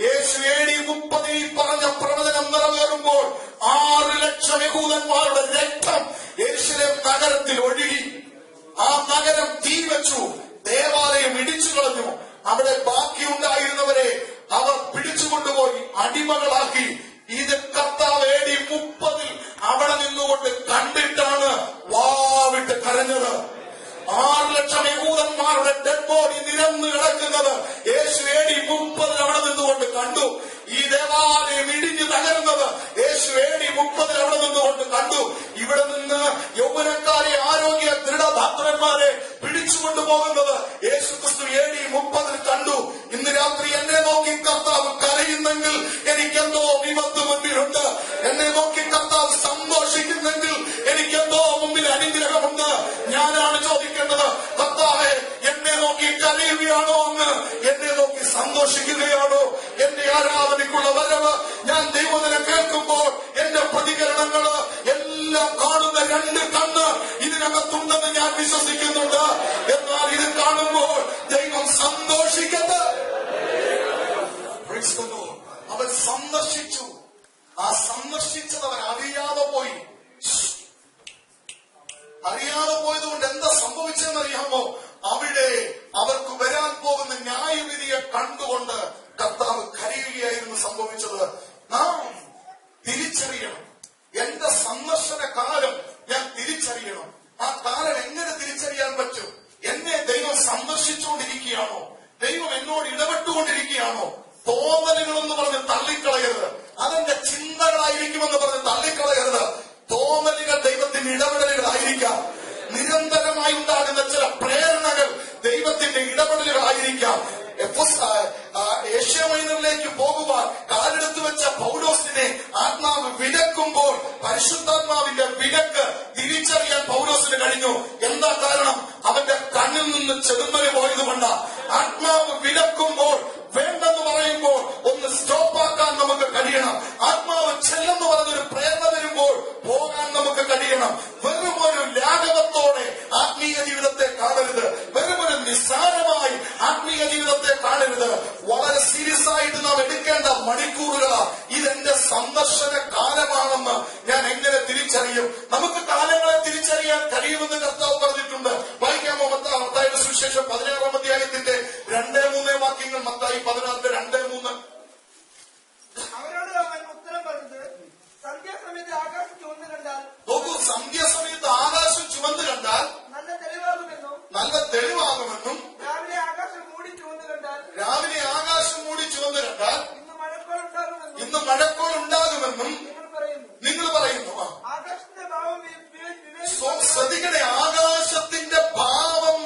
യേശു AD 30 പറഞ്ഞ പ്രവചനം നിറവേറുമ്പോൾ 6 ലക്ഷം യഹൂദന്മാരുടെ രക്തം യെരൂശലേം നഗരത്തിൽ ഒഴുകി. ആ നഗരം തീ വെച്ചു, ദേവാലയം ഇടിച്ചു കളഞ്ഞു. അവിടെ ബാക്കിയുണ്ടായിരുന്നവരെ അവർ പിടിച്ചുകൊണ്ടുപോയി അടിമകളാക്കി. ഇത് കർത്താവ് AD 30 അവിടെ നിന്നുകൊണ്ട് കണ്ടിട്ടാണ് വാവിട്ട് കരഞ്ഞത്. 6 ലക്ഷം യഹൂദന്മാരുടെ ഡെഡ് ബോഡി നിരന്ന് കിടക്കുന്നത് യേശു AD 30 അവിടെ നിന്നുകൊണ്ട് കണ്ടു. ഈ ദേവാലയം ഇടിഞ്ഞു തകരുന്നത് യേശു AD 30 അവിടെ നിന്നുകൊണ്ട് കണ്ടു. ഇവിടെ നിന്ന് യൗവനക്കാരെ, ആരോഗ്യ ദൃഢധാത്രന്മാരെ പിടിച്ചുകൊണ്ടു പോകുന്നത് യേശുക്രിസ്തു AD 30 കണ്ടു. ഇന്ന് രാത്രി എന്നെ നോക്കി കർത്താവ് കരയുന്നെങ്കിൽ എനിക്കെന്തോ വിപത്ത് മുൻപിലുണ്ട്. എന്നെ നോക്കി കർത്താവ് സന്തോഷിക്കുന്നെങ്കിൽ എനിക്കെന്തോ മുമ്പിൽ അനുഗ്രഹമുണ്ട്. ഞാനാണ് ചോദിക്കേണ്ടത്, കർത്താവേ, എന്നെ നോക്കി കരയുകയാണോ എന്ന്, എന്നെ നോക്കി സന്തോഷിക്കുകയാണോ? എന്റെ ആരാധനയ്ക്കുള്ള വരവ് ഞാൻ ദൈവത്തിനെ കേൾക്കുമ്പോൾ എന്റെ പ്രതികരണങ്ങള് എല്ലാം കാണുന്ന 2 കണ്ണ് ഇതിനകത്തുണ്ടെന്ന് ഞാൻ വിശ്വസിക്കുന്നുണ്ട്. എന്നാൽ ഇത് കാണുമ്പോൾ ദൈവം സന്തോഷിക്കട്ടെ. അവൻ സന്ദർശിച്ചു. ആ സന്ദർശിച്ചത് അവൻ അറിയാതെ പോയി. അറിയാതെ പോയതുകൊണ്ട് എന്താ സംഭവിച്ചെന്നറിയാമോ? അവിടെ അവർക്ക് വരാൻ പോകുന്ന ന്യായവിധിയെ കണ്ടുകൊണ്ട് കർത്താവ് കരയുകയായിരുന്നു സംഭവിച്ചത്. നാം തിരിച്ചറിയണം. എന്റെ സന്ദർശന കാലം ഞാൻ തിരിച്ചറിയണം. ആ കാലം എങ്ങനെ തിരിച്ചറിയാൻ പറ്റും? എന്നെ ദൈവം സന്ദർശിച്ചുകൊണ്ടിരിക്കുകയാണോ? ദൈവം എന്നോട് ഇടപെട്ടുകൊണ്ടിരിക്കുകയാണോ? തോന്നലുകളെന്ന് പറഞ്ഞ് തള്ളിക്കളയരുത്. അതെന്റെ ചിന്തകളായിരിക്കുമെന്ന് പറഞ്ഞ് തള്ളിക്കളയരുത്. തോന്നലുകൾ ദൈവത്തിന്റെ ഇടപെടലുകളായിരിക്കാം. നിരന്തരമായി ഉണ്ടാകുന്ന ചില പ്രേരണകൾ ദൈവത്തിന്റെ ഇടപെടലുകളായിരിക്കാം. ഏഷ്യ മൈനറിലേക്ക് പോകുവാൻ കാലെടുത്ത് വെച്ച പൗലോസിനെ ആത്മാവ് വിലക്കുമ്പോൾ പരിശുദ്ധാത്മാവിന്റെ വിലക്ക് തിരിച്ചറിയാൻ പൗലോസിന് കഴിഞ്ഞു. എന്താ കാരണം? അവന്റെ കണ്ണിൽ നിന്ന് ചെറുമല് പോയതുകൊണ്ടാ. ആത്മാവ് വിലക്കുമ്പോൾ, വേണ്ടെന്ന് പറയുമ്പോൾ ഒന്ന് സ്റ്റോപ്പാക്കാൻ നമുക്ക് കഴിയണം. ആത്മാവ് ചെല്ലെന്ന് പറഞ്ഞൊരു പ്രേരണ വരുമ്പോൾ പോകാൻ നമുക്ക് കഴിയണം. വെറുമൊരു ലാഘവത്തോടെ ആത്മീയ ജീവിതത്തെ കാണരുത്. വെറുമൊരു നിസ്സാരമായി ആത്മീയ ജീവിതത്തെ കാണരുത്. വളരെ സീരിയസ് ആയിട്ട് നാം എടുക്കേണ്ട മണിക്കൂറുകളാ. ഇതെന്റെ സന്ദർശന കാലമാണെന്ന് ഞാൻ എങ്ങനെ തിരിച്ചറിയും? നമുക്ക് കാലങ്ങളെ തിരിച്ചറിയാൻ കഴിയുമെന്ന് കർത്താവ് പറഞ്ഞിട്ടുണ്ട്. വായിക്കാമോ? മത്തായിയുടെ സുവിശേഷം 16-ാം അധ്യായത്തിന്റെ 2-3 വാക്യങ്ങൾ. മത്തായി 16:2-3. അവരോട് അവൻ ഉത്തരം പറഞ്ഞത്, സന്ധ്യാസമയത്ത് ആകാശം ചുവന്ന് കണ്ടാൽ, നോക്കൂ, സന്ധ്യാസമയത്ത് ആകാശം ചുവന്ന് കണ്ടാൽ നല്ല തെളിവാകുമെന്നും, നല്ല തെളിവാകുമെന്നും, രാവിലെ ആകാശം മൂടി ചുവന്ന് കണ്ടാൽ, രാവിലെ ആകാശം മൂടി ചുവന്ന് കണ്ടാൽ ഇന്ന് മഴക്കോൾ ഉണ്ടാകുമെന്നും ഇന്ന് മഴക്കോൾ ഉണ്ടാകുമെന്നും നിങ്ങൾ പറയുന്നു. ആകാശത്തിന്റെ ഭാവം ശ്രദ്ധിക്കണേ, ആകാശത്തിന്റെ ഭാവം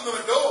ഉണ്ടാകുന്നുവല്ലോ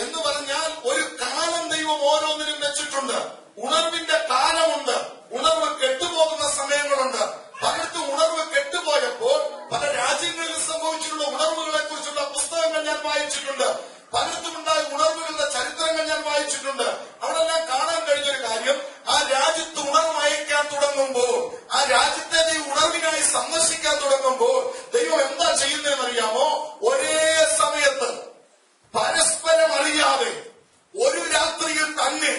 എന്ന് പറഞ്ഞാൽ ഒരു കാലം ദൈവം ഓരോന്നിനും വെച്ചിട്ടുണ്ട്. ഉണർവിന്റെ കാലമുണ്ട്. ഉണർവ് കെട്ടുപോകുന്ന സമയങ്ങളുണ്ട്. പലർക്കും ഉണർവ് കെട്ടുപോയപ്പോൾ പല രാജ്യങ്ങളിൽ സംഭവിച്ചിട്ടുള്ള ഉണർവുകളെ കുറിച്ചുള്ള പുസ്തകങ്ങൾ ഞാൻ വായിച്ചിട്ടുണ്ട്. പലർക്കുമുണ്ടായ ഉണർവുകളുടെ ചരിത്രങ്ങൾ ഞാൻ വായിച്ചിട്ടുണ്ട്. അവിടെല്ലാം കാണാൻ കഴിഞ്ഞൊരു കാര്യം, ആ രാജ്യത്ത് ഉണർവ് അയക്കാൻ തുടങ്ങുമ്പോൾ, ആ രാജ്യത്തെ ദൈവം ഉണർവിനായി സന്ദർശിക്കാൻ തുടങ്ങുമ്പോൾ ദൈവം എന്താ ചെയ്യുന്നതെന്ന് അറിയാമോ? ഒരേ സമയത്ത് പരസ്പരം അറിയാതെ ഒരു രാത്രിയിൽ തന്നെ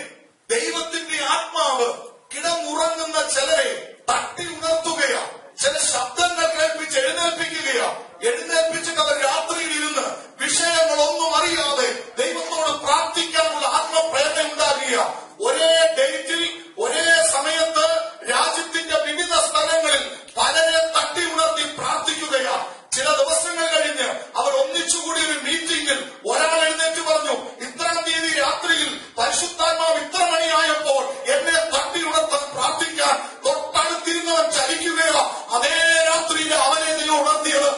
ദൈവത്തിന്റെ ആത്മാവ് കിടന്നുറങ്ങുന്ന ചിലരെ തട്ടി ഉണർത്തുകയാ, ചില ശബ്ദങ്ങൾ കേൾപ്പിച്ച് എഴുന്നേൽപ്പിക്കുകയാ. എഴുന്നേൽപ്പിച്ചിട്ട് അവർ രാത്രിയിൽ ഇരുന്ന് വിഷയങ്ങളൊന്നും അറിയാതെ ദൈവത്തോട് പ്രാർത്ഥിക്കാനുള്ള ആത്മപ്രേരണ ഉണ്ടാകുക. ഒരേ ഡേറ്റിൽ ഒരേ സമയത്ത് രാജ്യത്തിന്റെ വിവിധ സ്ഥലങ്ങളിൽ പലരെ തട്ടി ഉണർത്തി പ്രാർത്ഥിക്കുകയാ. ചില ദിവസങ്ങൾ കഴിഞ്ഞ് അവർ ഒന്നിച്ചുകൂടി ഒരു മീറ്റിംഗിൽ ഒരാൾ എഴുന്നേറ്റ് പറഞ്ഞു, ഇത്രാം തീയതി രാത്രിയിൽ പരിശുദ്ധാത്മാവ് ഇത്ര മണിയായപ്പോൾ എന്നെ തട്ടി ഉണർത്താൻ പ്രാർത്ഥിക്കാൻ തൊട്ടടുത്തിരുന്നവൻ ചലിക്കുകയോ, അതേ രാത്രിയിൽ അവനെ ദൈവം ഉണർത്തിയത്.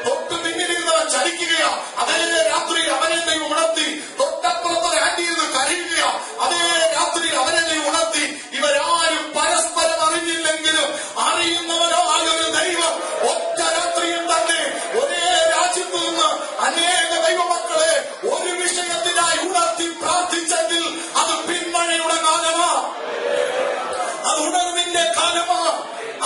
തൊട്ട് പിന്നിലിരുന്നവൻ ചലിക്കുകയോ, അതേ രാത്രിയിൽ അവനെ ദൈവം ഉണർത്തി. തൊട്ടപ്പുറത്ത് ആന്റിയിരുന്ന് കരയുകയോ, അതേ രാത്രിയിൽ അവനെ ദൈവം ഉണർത്തി. ഇവരാരും പരസ്പരം അറിഞ്ഞില്ലെങ്കിലും അറിയുന്നവരായൊരു ദൈവം ഒറ്റ രാത്രിയിൽ തന്നെ ഒരേ രാജ്യത്ത് നിന്ന് അനേക ദൈവമക്കളെ ഒരു വിഷയത്തിനായി ഉണർത്തി പ്രാർത്ഥിച്ചെങ്കിൽ അത് പിന്മഴയുടെ കാലമാ, അത് ഉണർവിന്റെ കാലമാ.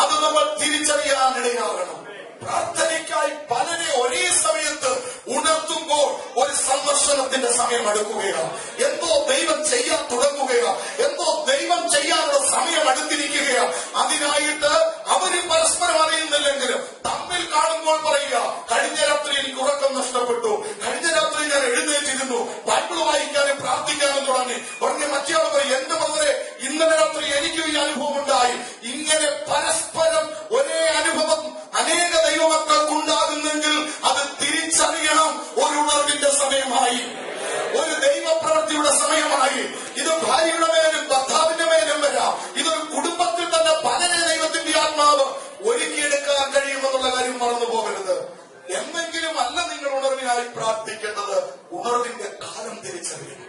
അത് നമ്മൾ തിരിച്ചറിയാനിടയാകണം. പ്രാർത്ഥനയ്ക്കായി പലരെ ഒരേ സമയത്ത് ഉണർത്തുമ്പോൾ ഒരു സന്ദർശനത്തിന്റെ സമയം അടുക്കുകയാണ്. എന്തോ ദൈവം ചെയ്യാൻ തുടങ്ങുകയാണ്. എന്തോ ദൈവം ചെയ്യാനുള്ള സമയം അടുത്തിരിക്കുകയാണ്. അതിനായിട്ട് അവര് പരസ്പരം അറിയുന്നില്ലെങ്കിലും തമ്മിൽ കാണുമ്പോൾ പറയുക, കഴിഞ്ഞ രാത്രി എനിക്ക് ഉറക്കം നഷ്ടപ്പെട്ടു, കഴിഞ്ഞ രാത്രി ഞാൻ എഴുന്നേറ്റിരുന്നു, ബൈബിൾ വായിക്കാനും പ്രാർത്ഥിക്കാനും തുടങ്ങി. ഉടനെ മറ്റേയാൾ പറയും, എന്റെ വളരെ ഇന്നലെ രാത്രി എനിക്കും ഈ അനുഭവം ഉണ്ടായി. ഇങ്ങനെ പരസ്പരം ഒരേ അനുഭവം അനേക ദൈവമക്കൾക്കുണ്ടാകുന്നെങ്കിൽ അത് തിരിച്ചറിയണം. ഒരു ഉണർവിന്റെ സമയമായി, ഒരു ദൈവപ്രവൃത്തിയുടെ സമയമായി. ഇത് ഭാര്യയുടെ മേലും ഭർത്താവിന്റെ മേലും വരാം. ഇതൊരു കുടുംബത്തിൽ തന്നെ പലരെ ദൈവത്തിന്റെ ആത്മാവ് ഒരുക്കിയെടുക്കാൻ കഴിയുമെന്നുള്ള കാര്യം മറന്നു പോകരുത്. എന്നെങ്കിലും അല്ല നിങ്ങൾ ഉണർവിനായി പ്രാർത്ഥിക്കേണ്ടത്. ഉണർവിന്റെ കാലം തിരിച്ചറിയണം.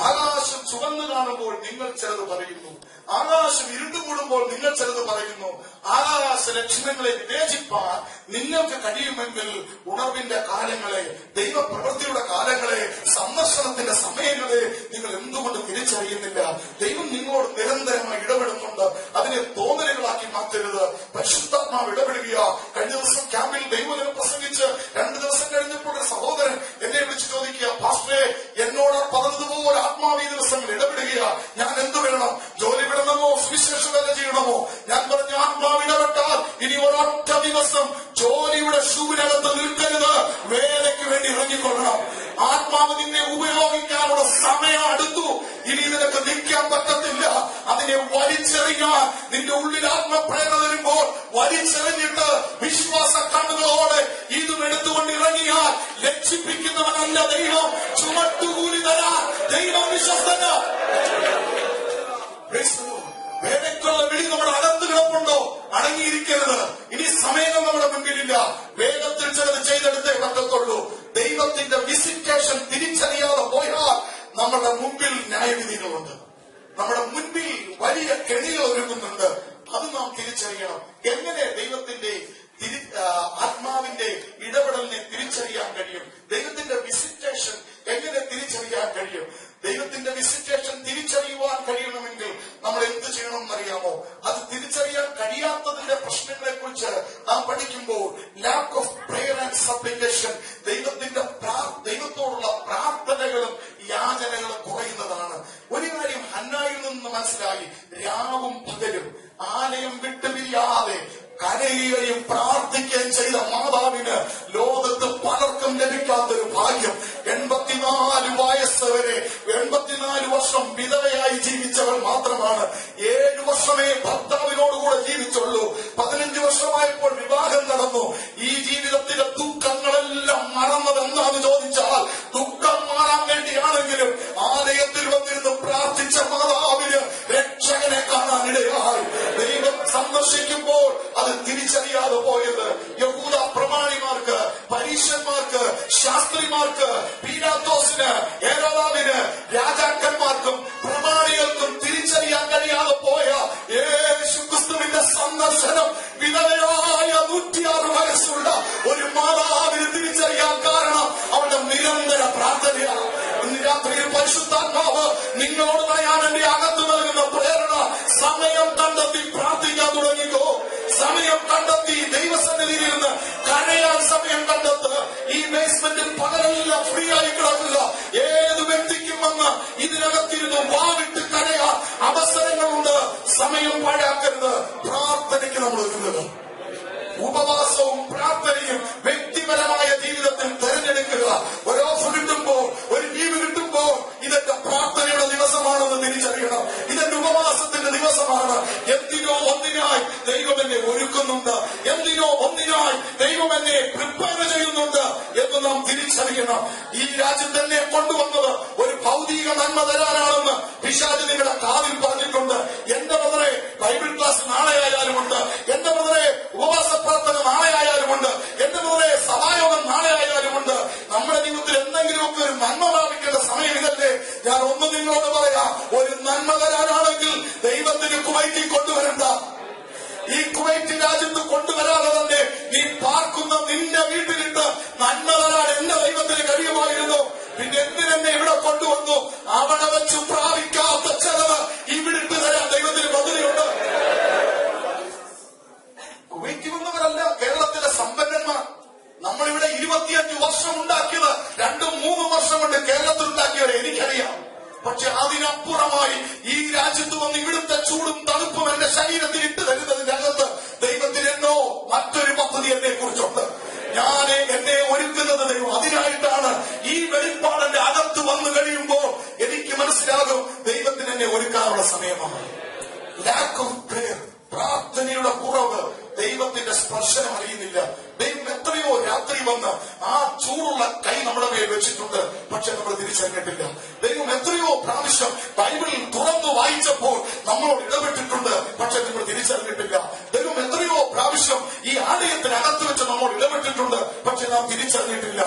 ആകാശം ചുവന്നു കാണുമ്പോൾ നിങ്ങൾ ചിലത് പറയുന്നു, ആകാശം ഇരുണ്ടുകൂടുമ്പോൾ നിങ്ങൾ ചിലത് പറയുന്നു. ആകാശ ലക്ഷണങ്ങളെ വിവേചിപ്പാൻ നിങ്ങൾക്ക് കഴിയുമെങ്കിൽ ഉണർവിന്റെ കാലങ്ങളെ, ദൈവപ്രവൃത്തിയുടെ കാലങ്ങളെ, സന്ദർശനത്തിന്റെ സമയങ്ങളെ നിങ്ങൾ എന്തുകൊണ്ട് തിരിച്ചറിയുന്നില്ല? ദൈവം നിങ്ങളോട് നിരന്തരമായി ഇടപെടുന്നുണ്ട്. അതിനെ തോന്നലുകളാക്കി മാറ്റരുത്. പരിശുദ്ധാത്മാവ് ഇടപെടുക. കഴിഞ്ഞ ദിവസം ക്യാമ്പിൽ ദൈവജനം പ്രസംഗിച്ച് 2 ദിവസം കഴിഞ്ഞപ്പോൾ ഒരു സഹോദരൻ എന്നെ വിളിച്ച് ചോദിക്കുക, പാസ്റ്ററെ, എന്നോട് പറഞ്ഞതുപോലെ ആത്മാവ് ഈ ദിവസങ്ങൾ ഇടപെടുക, ഞാൻ എന്ത് വേണം? ജോലി വിടണമോ, സുവിശേഷ വേല ചെയ്യണമോ? ഞാൻ പറഞ്ഞു, ആത്മാവ് ഇടപെട്ടാൽ ഇനി ഒരൊറ്റ ദിവസം ജോലിയുടെ ഷൂവിനകത്ത് നിൽക്കരുത്, വേലയ്ക്ക് വേണ്ടി ഇറങ്ങിക്കൊള്ളണം. ആത്മാവ് നിന്നെ ഉപയോഗിക്കാനുള്ള സമയം അടുത്തു. ഇനി നിനക്ക് നിൽക്കാൻ പറ്റത്തില്ല. അതിനെ വലിച്ചെറിയാൻ നിന്റെ ഉള്ളിൽ ആത്മപ്രേരണ വരുമ്പോൾ വലിച്ചെറിഞ്ഞിട്ട് വിശ്വാസ കണ്ണുകളോടെ ഇതും എടുത്തുകൊണ്ട് ഇറങ്ങിയാൽ ലക്ഷിപ്പിക്കുന്നവനല്ല ദൈവം, ചുമട്ടുകൂലി തരാൻ ദൈവം വിശ്വസ്തന. വേദക്കുള്ള വിളി നമ്മുടെ അകത്ത് കിടപ്പുണ്ടോ? അടങ്ങിയിരിക്കരുത്. ഇനി സമയം നമ്മുടെ മുമ്പിലില്ല. വേഗത്തിൽ ചിലത് ചെയ്തെടുത്തേ പറ്റത്തുള്ളൂ. ദൈവത്തിന്റെ വിസിറ്റേഷൻ തിരിച്ചറിയാതെ പോയാൽ നമ്മുടെ മുമ്പിൽ ന്യായവിധികളുണ്ട്. നമ്മുടെ മുൻപിൽ വലിയ കെണികൾ ഒരുങ്ങുന്നുണ്ട്. അത് നാം തിരിച്ചറിയണം. എങ്ങനെ ദൈവത്തിന്റെ ആത്മാവിന്റെ ഇടപെടലിനെ തിരിച്ചറിയാൻ കഴിയും? ദൈവത്തിന്റെ വിസിറ്റേഷൻ എങ്ങനെ തിരിച്ചറിയാൻ കഴിയും? ദൈവത്തിന്റെ വിസിറ്റേഷൻ തിരിച്ചറിയുവാൻ കഴിയണമെങ്കിൽ നമ്മൾ എന്ത് ചെയ്യണമെന്നറിയാമോ? അത് തിരിച്ചറിയാൻ കഴിയാത്തതിന്റെ പ്രശ്നങ്ങളെ കുറിച്ച് നാം പഠിക്കുമ്പോൾ lack of prayer and supplication, ദൈവത്തോടുള്ള പ്രാർത്ഥനകളും യാചനകളും കുറയുന്നതാണ്. ഒരു കാര്യം ഹന്നായിൽ നിന്ന് മനസ്സിലായി, രാവും പകലും ആലയം വിട്ടുപിരിയാതെ കരയുകയും പ്രാർത്ഥിക്കുകയും ചെയ്ത മാതാവിന് ലോകത്ത് പലർക്കും ലഭിക്കാത്തൊരു ഭാഗ്യം. 84 വയസ്സ് വരെ 84 വർഷം വിധവയായി ജീവിച്ചവൾ മാത്രമാണ്. 7 വർഷമേ ഭർത്താവിനോടുകൂടെ ജീവിച്ചുള്ളൂ. 15 വർഷമായപ്പോൾ വിവാഹം നടന്നു. ഈ ജീവിതത്തിലെ ദുഃഖങ്ങളെല്ലാം മറന്നത് എന്താണെന്ന് ചോദിച്ചാൽ, ദുഃഖം മാറാൻ വേണ്ടിയാണെങ്കിലും ആലയത്തിൽ വന്നിരുന്ന് പ്രാർത്ഥിച്ച മാതാവിന് രക്ഷകനെ കാണാനിടയായി. ദൈവം സന്ദർശിക്കുമ്പോൾ അത് തിരിച്ചറിയാൻ തിരിച്ചറിയാതെ പോയത് യഹൂദ പ്രമാണിമാർക്ക്, പരീശന്മാർക്ക്, ശാസ്ത്രിമാർക്ക്, പീലാത്തോസിന്, ഹെരോദാവിന്, രാജാക്കന്മാർക്കും പ്രമാണികൾക്കും തിരിച്ചറിയാൻ കഴിയാതെ പോയ യേശുക്രിസ്തുവിന്റെ സന്ദർശനം വിധവയായ 106 വയസ്സുള്ള ഒരു മാതാവിന് തിരിച്ചറിയാൻ കാരണം അവളുടെ നിരന്തര പ്രാർത്ഥനയാണ്. ഇന്ന് രാത്രിയിൽ പരിശുദ്ധാത്മാവ് നിങ്ങളോട് പറയാൻ എന്റെ അകത്ത് നൽകുന്ന പ്രേരണ, സമയം കണ്ടെത്തി പ്രാർത്ഥിക്കാൻ തുടങ്ങിക്കോ. സമയം കണ്ടെത്തി ദൈവസന്നിധിയിൽ ഇരുന്ന് കരയാൻ സമയം കണ്ടെത്ത്. ഈ ബേസ്മെന്റിൽ പകലെല്ലാം ഫ്രീ ആയി കിടക്കുക. ഏത് വ്യക്തിക്കും വന്ന് ഇതിനകത്തിരുന്ന് വാവിട്ട് കരയാൻ അവസരങ്ങളുണ്ട്. സമയം പാഴാക്കരുത്. പ്രാർത്ഥനയ്ക്ക് നമ്മൾ ഒരുങ്ങുക. ഉപവാസവും പ്രാർത്ഥനയും വ്യക്തിപരമായ ജീവിതത്തിൽ തെരഞ്ഞെടുക്കുക. ഒരു ഓഫ് കിട്ടുമ്പോൾ, ഒരു ലീവ് കിട്ടുമ്പോൾ ഇതെന്റെ പ്രാർത്ഥനയുടെ ദിവസമാണെന്ന് തിരിച്ചറിയണം. ഇതെന്റെ ഉപവാസത്തിന്റെ ദിവസമാണ്. എന്തിനോ ഒന്നിനായി ദൈവം എന്നെ ഒരുക്കുന്നുണ്ട്, എന്തിനോ ഒന്നിനായി ദൈവം എന്നെ പ്രിപ്പയർ ചെയ്യുന്നുണ്ട് എന്ന് നാം തിരിച്ചറിയണം. ഈ രാജ്യത്ത് എന്നെ കൊണ്ടുവന്നത് ഒരു ഭൗതിക നന്മ തരാനാണെന്ന് പിശാച് നിങ്ങളുടെ കാതിൽ പറഞ്ഞിട്ടുണ്ട്. എന്റെ ബ്രദറെ, ബൈബിൾ ക്ലാസ് നാളെ ആയാലുമുണ്ട്. എന്റെ ബ്രദറെ, ഉപവാസ പ്രാർത്ഥന നാളെ ആയാലുമുണ്ട്. എന്റെ ബ്രദറെ, സഭായോഗം നാളെ ആയാലുമുണ്ട്. നമ്മുടെ ജീവിതത്തിൽ എന്തെങ്കിലുമൊക്കെ ഒരു നന്മ പ്രാപിക്കേണ്ട സമയം ഇതല്ലേ? ഞാൻ ഒന്ന് നിങ്ങളോട് പറയാം, ഒരു നന്മ തരാനാണെങ്കിൽ ദൈവത്തിന് കുവൈറ്റിൽ കൊണ്ടുവരണ്ട. ഈ കുവൈറ്റ് രാജ്യത്ത് കൊണ്ടുവരാതെ തന്നെ നീ പാർക്കുന്ന നിന്റെ വീട്ടിലിട്ട് നന്മ തരാൻ എന്റെ ദൈവത്തിന് കഴിയുമായിരുന്നു. പിന്നെ എന്തിനെന്നെ ഇവിടെ കൊണ്ടുവന്നു? അവിടെ വെച്ച് പ്രാപിക്കാത്ത ചെലവ് ഇവിടിട്ട് തരാൻ ദൈവത്തിന് പദ്ധതിയുണ്ട്. കുവൈറ്റ് വന്നവരല്ല കേരളത്തിലെ സമ്പന്നന്മാർ. നമ്മളിവിടെ 25 വർഷം ഉണ്ടാക്കിയത് 2-3 വർഷം കൊണ്ട് കേരളത്തിൽ ഉണ്ടാക്കിയവരെ എനിക്കറിയാം. പക്ഷെ അതിനപ്പുറമായി ഈ രാജ്യത്ത് വന്ന് ഇവിടുത്തെ ചൂടും തണുപ്പും എന്റെ ശരീരത്തിൽ ഇട്ട് തരുന്നതിന്റെ അകത്ത് ദൈവത്തിന് എന്നോ മറ്റൊരു പദ്ധതി എന്നെ കുറിച്ചുണ്ട്. ഞാൻ എന്നെ ഒരുക്കുന്നത് ദൈവം അതിനായിട്ടാണ്. ഈ വെളിപ്പാടിന്റെ അകത്ത് വന്നു കഴിയുമ്പോൾ എനിക്ക് മനസ്സിലാകും ദൈവത്തിന് എന്നെ ഒരുക്കാനുള്ള സമയമാണ്. ലാക്ക് ഓഫ് പ്രേയർ, പ്രാർത്ഥനയുടെ കുറവ്, ദൈവത്തിന്റെ സ്പർശനം അറിയുന്നില്ല. ദൈവം എത്രയോ രാത്രി വന്ന് ആ ചൂടുള്ള കൈ നമ്മുടെ മേൽ വെച്ചിട്ടുണ്ട്. പക്ഷെ നമ്മൾ തിരിച്ചറിഞ്ഞിട്ടില്ല. ദൈവം എത്രയോ പ്രാവശ്യം ബൈബിളിൽ തുറന്നു വായിച്ചപ്പോൾ നമ്മളോട് ഇടപെട്ടിട്ടുണ്ട്. പക്ഷെ നമ്മൾ തിരിച്ചറിഞ്ഞിട്ടില്ല. ദൈവം എത്രയോ പ്രാവശ്യം ഈ ആലയത്തിനകത്ത് വെച്ച് നമ്മോട് ഇടപെട്ടിട്ടുണ്ട്. പക്ഷെ നാം തിരിച്ചറിഞ്ഞിട്ടില്ല.